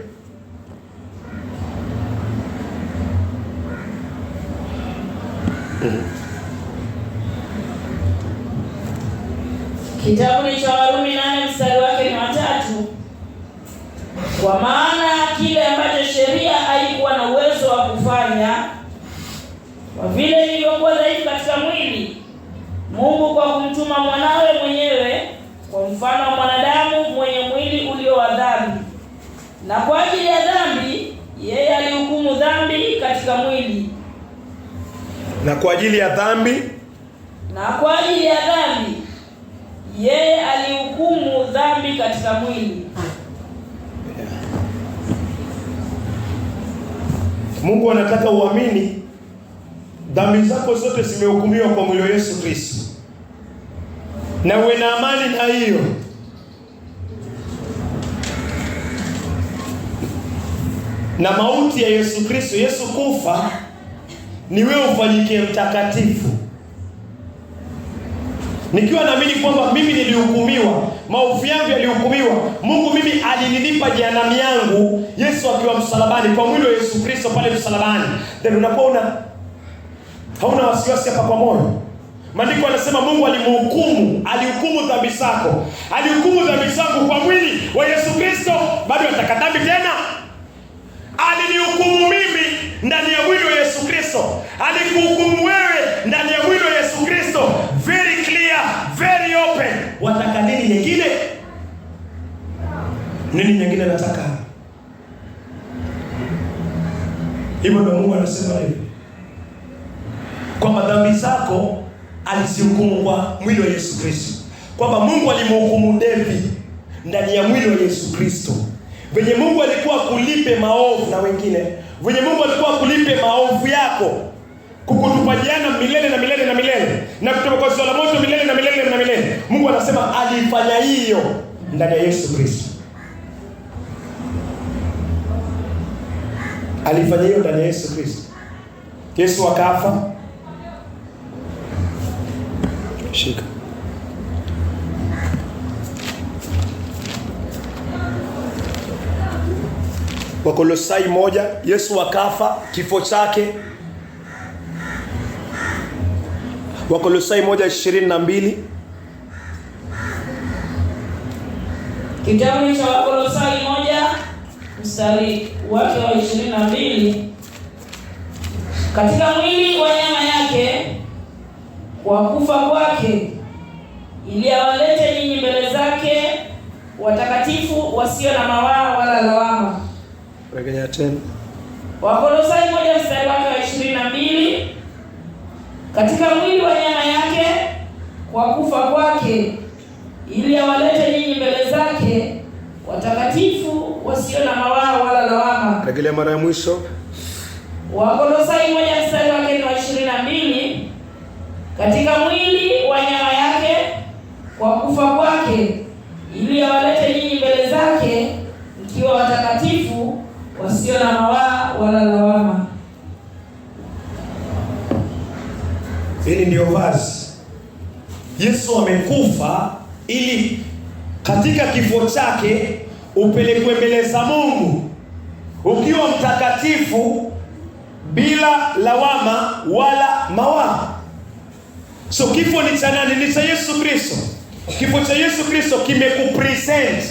Kitabu ni cha Warumi 8 mstari wake ni 3. Kwa maana kile ambacho sheria haikuwa na uwezo wa kufanya, kwa vile ilivyokuwa dhaifu katika mwili, Mungu kwa kumtuma mwanawe mwenyewe kwa mfano wa mwanadamu mwenye mwili ulio wa dhambi, na kwa ajili ya dhambi yeye alihukumu dhambi katika mwili. Na kwa ajili ya dhambi yeye alihukumu dhambi katika mwili. Mungu anataka uamini dhambi zako zote zimehukumiwa kwa mwili wa Yesu Kristo. Na uwe na amani na hiyo. Na mauti ya Yesu Kristo, Yesu kufa ni wewe ufanyike mtakatifu. Nikiwa naamini kwamba mimi nilihukumiwa, maovu yangu yalihukumiwa, Mungu mimi alinilipa jehanamu yangu, Yesu akiwa msalabani kwa mwili wa Yesu Kristo pale msalabani. Then unakuwa hauna wasiwasi hapa kwa moyo. Maandiko yanasema Mungu alihukumu dhambi zako. Alihukumu dhambi zangu kwa mwili wa Yesu Kristo, bado ataka dhambi tena. Alinihukumu mimi ndani ya mwili wa Yesu Kristo. Alikuhukumu wewe ndani ya mwili wa Yesu Kristo. Very clear, very open. Wataka nini nyingine? Nini nyingine nataka? Hivyo ndio Mungu anasema hivi. Kwamba dhambi zako alizihukumu kwa mwili wa Yesu Kristo. Kwamba Mungu alimhukumu David ndani ya mwili wa Yesu Kristo. Venye Mungu alikuwa kulipe maovu na wengine, venye Mungu alikuwa kulipe maovu yako, kukutupajiana milele na milele na milele, na kutoka kwa ziwa la moto milele na milele na milele. Mungu anasema alifanya hiyo ndani ya Yesu Kristo. Alifanya hiyo ndani ya Yesu Kristo. Yesu akafa. Shika. Wakolosai 1, Yesu akafa, kifo chake. Wakolosai 1:22. Kitabu cha Wakolosai 1 mstari wake wa 22. Katika mwili wa nyama yake kwa kufa kwake, ili awalete ninyi mbele zake watakatifu wasio na mawaa wala lawama. Rejea tena. Wakolosai 1 mstari wake wa 22, katika mwili wa nyama yake kwa kufa kwake, ili awalete nyinyi mbele zake watakatifu, wasio na mawaa wala lawama. Rejelea mara ya mwisho. Wakolosai 1 mstari wake wa 22, katika mwili wa nyama yake kwa kufa kwake, ili awalete nyinyi mbele zake mkiwa watakatifu, wasio na mawaa wala lawama. Hili ndio vazi. Yesu amekufa ili katika kifo chake upelekwe mbele za Mungu ukiwa mtakatifu, bila lawama wala mawaa. So kifo ni cha nani? Ni cha Yesu Kristo. Kifo cha Yesu Kristo kimekupresent.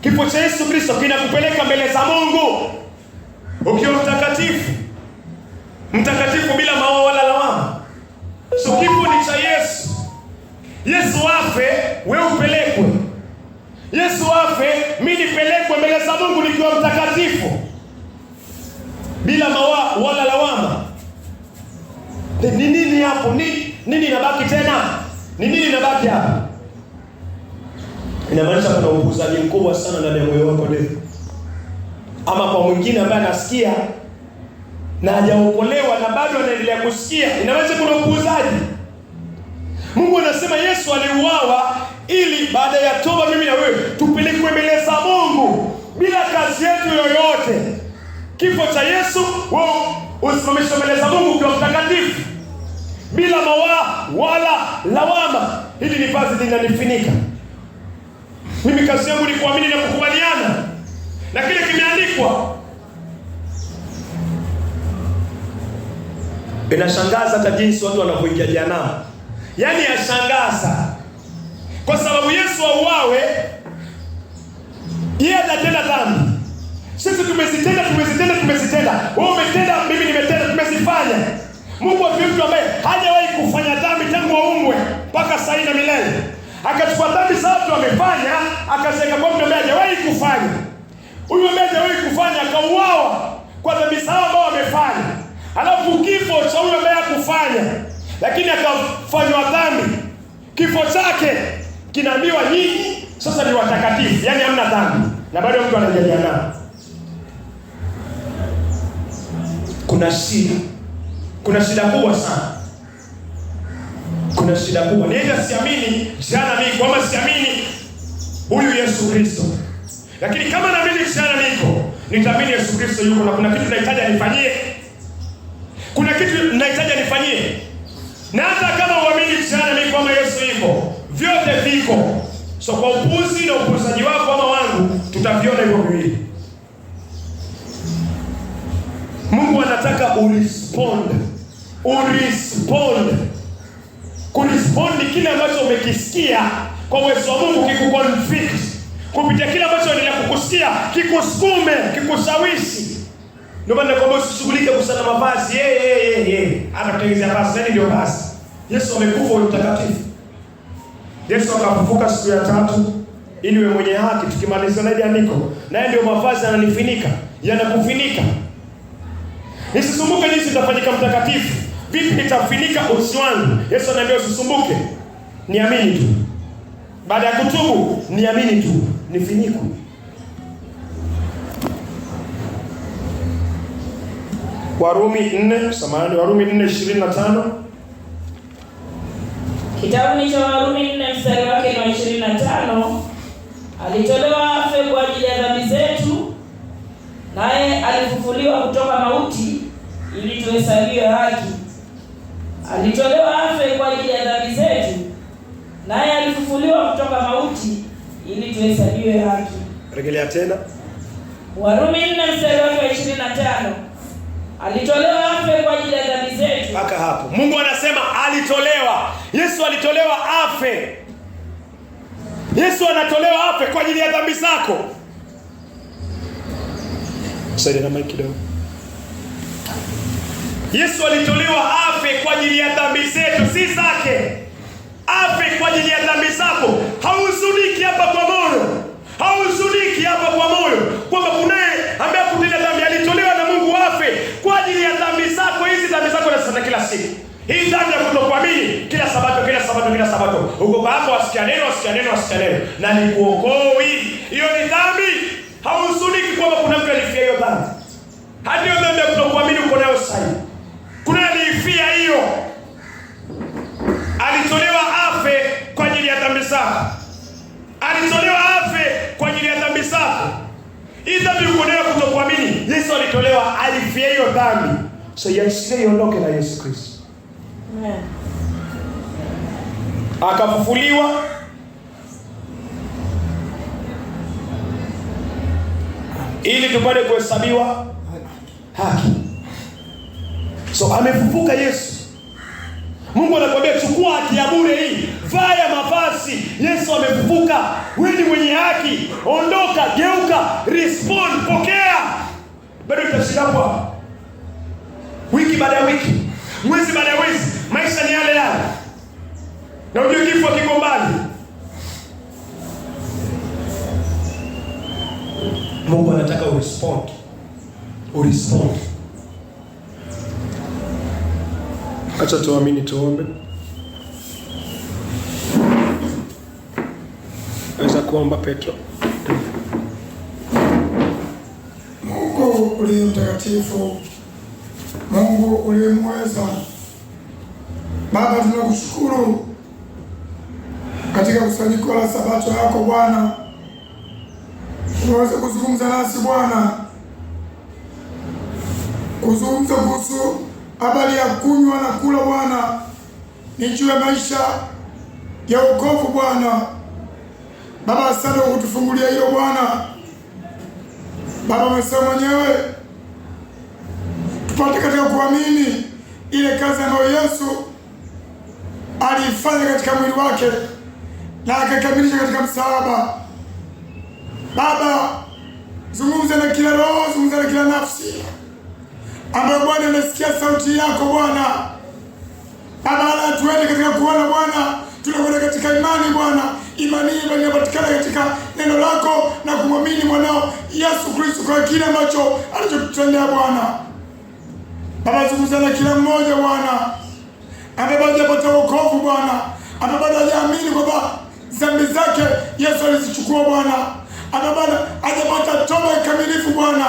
Kifo cha Yesu Kristo kinakupeleka mbele za Mungu ukiwa mtakatifu, mtakatifu bila mawaa wala lawama. So kifo ni cha Yesu. Yesu afe, wewe upelekwe. Yesu afe, mimi nipelekwe mbele za Mungu nikiwa mtakatifu, bila mawaa wala lawama. Ni nini hapo? Nini inabaki tena? Ni nini inabaki hapa? Inamaanisha kuna upuuzaji mkubwa sana ndani ya moyo wako leo. Ama kwa mwingine ambaye anasikia na hajaokolewa na bado anaendelea kusikia, inamaanisha kuna upuuzaji. Mungu anasema Yesu aliuawa ili baada ya toba mimi na wewe tupelekwe mbele za Mungu bila kazi yetu yoyote. Kifo cha Yesu wewe usimamishwe mbele za Mungu ukiwa mtakatifu, bila mawaa wala lawama. Hili ni vazi linanifunika. Mimi kazi yangu ni kuamini na kukubaliana na kile kimeandikwa. Inashangaza hata jinsi watu wanavyoingia jehanamu. Yaani yashangaza. Kwa sababu Yesu auawe, yeye atatenda dhambi. Sisi tumezitenda. Wewe umetenda, mimi nimetenda, tumezifanya. Mungu ni mtu ambaye hajawahi kufanya dhambi tangu aumbwe mpaka sasa na milele. Akachukua dhambi za watu wamefanya, akazeka kwa mtu ambaye hajawahi kufanya. Huyu ambaye hajawahi kufanya akauawa kwa dhambi zao ambao wamefanya. Alafu kifo cha huyo ambaye hakufanya lakini akafanywa dhambi, kifo chake kinaambiwa nyinyi sasa ni watakatifu, yani hamna dhambi, na bado mtu anajaliana. Kuna shida kubwa sana. Kuna shida kubwa. Nienda siamini jana niko, ama siamini huyu Yesu Kristo. Lakini kama naamini jana niko, nitaamini Yesu Kristo yuko, na kuna kitu nahitaji anifanyie. Kuna kitu nahitaji anifanyie. Na hata kama uamini jana niko kama Yesu yuko, vyote viko. So kwa upuzi na upuzaji wako ama wangu, tutaviona hivyo viwili. Mungu anataka urespond. Kurespond ni kile ambacho umekisikia kwa uwezo wa Mungu kikuconflict. Kupitia kile ambacho unaendelea kukusikia, kikusukume, kikushawishi. Ndio maana nakwambia usishughulike kusana mavazi. Hata kutengeneza vazi nani ndio basi. Yesu amekufa ni mtakatifu. Yesu akafufuka siku ya tatu ili wewe mwenye haki. Tukimaliza na ile andiko, naye ndio mavazi yananifunika, yanakufunika. Nisisumbuke jinsi nitafanyika mtakatifu. Vipi nitafunika uso wangu? Yesu ananiambia usisumbuke. Niamini tu. Baada ya kutubu, niamini tu. Nifunikwe. Warumi 4:25. Kitabu ni cha Warumi 4 mstari wake ni 25. Alitolewa afe kwa ajili ya dhambi zetu, naye alifufuliwa kutoka mauti ili tuhesabiwe haki. Alitolewa afe kwa ajili ya dhambi zetu, naye alifufuliwa kutoka mauti ili tuhesabiwe haki. Rejelea tena. Warumi 4 mstari wake wa 25. Alitolewa afe kwa ajili ya dhambi zetu. Mpaka hapo. Mungu anasema alitolewa. Yesu alitolewa afe. Yesu anatolewa afe kwa ajili ya dhambi zako. Sasa na mic kidogo. Yesu alitolewa afe kwa ajili ya dhambi zetu, si zake. Afe kwa ajili ya dhambi zako. Hauzuniki hapa kwa moyo. Hauzuniki hapa kwa moyo kwamba kunaye ambaye kutenda dhambi alitolewa na Mungu wako. siku. Hii dhambi ya kutokuamini kila sabato. Uko hapo wasikia neno. Na nikuokoi. Hiyo ni dhambi. Hauhuzuniki kwamba kuna mtu alifia hiyo dhambi. Hadi hiyo dhambi ya kutokuamini uko nayo sasa. Kuna alifia hiyo. Alitolewa afe kwa ajili ya dhambi zako. Hii dhambi uko nayo kutokuamini. Yesu alitolewa, alifia hiyo dhambi. So yasikie iondoke na Yesu Kristo. Amen. Akafufuliwa. Ili tupate kuhesabiwa haki. So amefufuka Yesu. Mungu anakuambia chukua haki ya bure hii. Vaa ya mavazi. Yesu amefufuka. Wewe ni mwenye haki. Ondoka, geuka, respond, pokea. Bado utashinda hapo. Wiki baada ya wiki, mwezi baada ya mwezi, maisha ni yale. Na ujue kifo kiko mbali. Mungu anataka urespond. Acha tuamini, tuombe. Aweza kuomba Petro. Mungu uliye mtakatifu, Mungu uliyemweza, Baba, tunakushukuru katika kusanyiko la Sabato yako Bwana. Unaweza kuzungumza nasi Bwana, kuzungumza kuhusu habari ya kunywa na kula Bwana, ni juu ya maisha ya wokovu Bwana. Baba, asante kwa kutufungulia hilo Bwana. Baba, umesema mwenyewe tupate katika kuamini ile kazi ambayo Yesu aliifanya katika mwili wake na akakamilisha katika msalaba. Baba, zungumza na kila roho, zungumza na kila nafsi ambayo Bwana anasikia sauti yako Bwana. Baba, tuende katika kuona Bwana, tunakwenda katika imani Bwana. Imani hii inapatikana katika neno lako na kumwamini mwanao Yesu Kristo kwa kile ambacho alichotutendea Bwana. Baba, zungumza na kila mmoja Bwana ambaye hajapata wokovu Bwana, ambaye bado hajaamini kwamba dhambi zake Yesu alizichukua Bwana, ambaye bado hajapata toba kamilifu Bwana.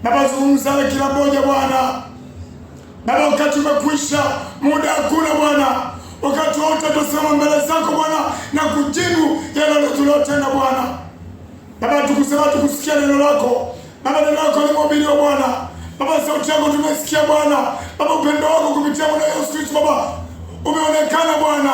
Baba, zungumza na kila mmoja Bwana. Baba, wakati umekwisha, muda hakuna Bwana. Wakati wote tutasema mbele zako Bwana na kujibu yale tuliyotenda Bwana. Baba, tukusikia neno lako. Baba, neno lako limehubiriwa Bwana. Baba, sauti yako tumesikia Bwana. Baba, upendo wako kupitia mwana Yesu Kristo Baba umeonekana Bwana.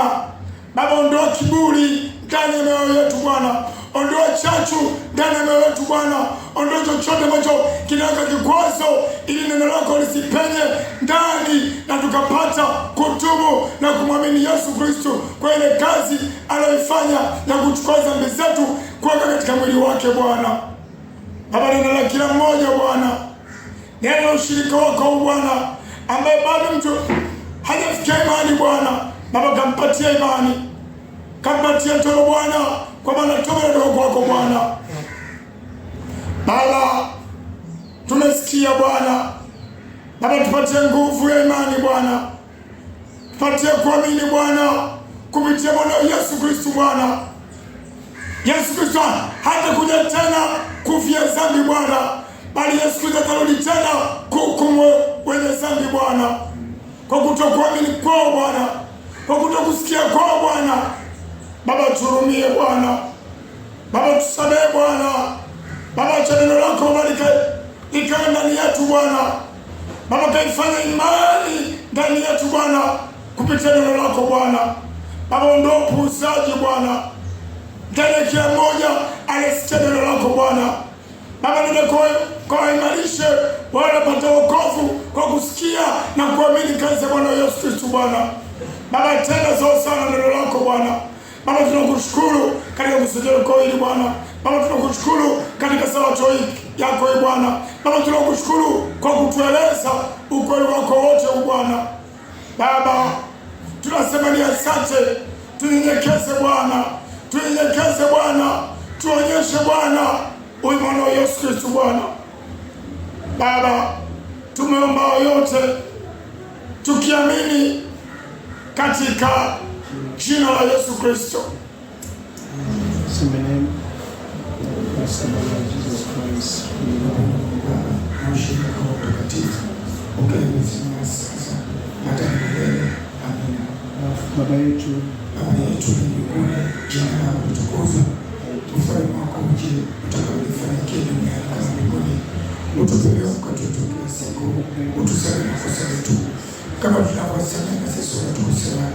Baba, ondoa kiburi ndani ya mioyo yetu Bwana. Ondoa chachu ndani ya mioyo yetu Bwana. Ondoa chochote ambacho kinaweka kikwazo ili neno lako lisipenye ndani na tukapata kutubu na kumwamini Yesu Kristo kwa ile kazi anayoifanya na kuchukua dhambi zetu kuweka katika mwili wake Bwana. Baba, neno la kila mmoja Bwana, neno ushirika wako Bwana, ambaye bado mtu hajafikia imani Bwana. Baba, kampatia imani, kampatia toba Bwana, kwa maana toba ndio kwako Bwana. Baba, tumesikia Bwana. Baba, tupatie nguvu ya imani Bwana, tupatie kuamini Bwana kupitia mwana Yesu Kristo Bwana. Yesu Kristo hata kuja tena kufia dhambi Bwana, bali Yesu Kristo atarudi tena kuhukumu wenye dhambi Bwana, kwa kutokuamini kwao Bwana, kwa kutokusikia kwao Bwana. Baba, tuhurumie Bwana. Baba, tusamehe Bwana. Baba, acha neno lako likae ndani yetu Bwana. Baba, kaifanya imani ndani yetu Bwana kupitia neno lako Bwana. Baba, ondoa upuuzaji Bwana ndani ya kila mmoja anasikia neno lako Bwana. Baba, nenda kuimarishe wanapata wokovu kwa kusikia na kuamini kazi ya Bwana Yesu Kristo Bwana. Baba, tenda sawa sana neno lako Bwana. Baba, tunakushukuru katika kusujudi kwa hili Bwana. Baba, tunakushukuru katika Sabato yako hii Bwana. Baba, tunakushukuru kwa kutueleza ukweli wako wote Bwana. Baba, tunasema ni asante. Tunyenyekeze Bwana, tunyenyekeze Bwana, tuonyeshe Bwana huyu mwana wa Yesu Kristo Bwana. Baba, tumeomba yote tukiamini katika jina la Yesu Kristo. Baba yetu mbinguni, jina lako litukuzwe, ufalme wako uje, utakalo lifanyike duniani kama mbinguni. Utupe leo mkate wetu wa kila siku, utusamehe makosa yetu kama tunavyowasamehe na sisi waliotukosea,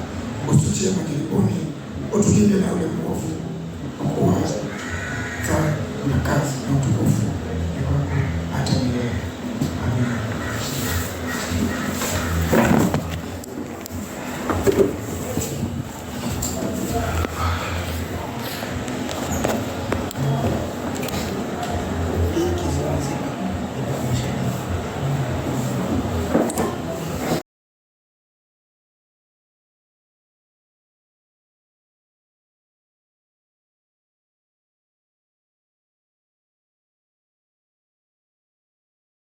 usitutie majaribuni, utukinge na yule mwovu, kwa kuwa na kazi na utukufu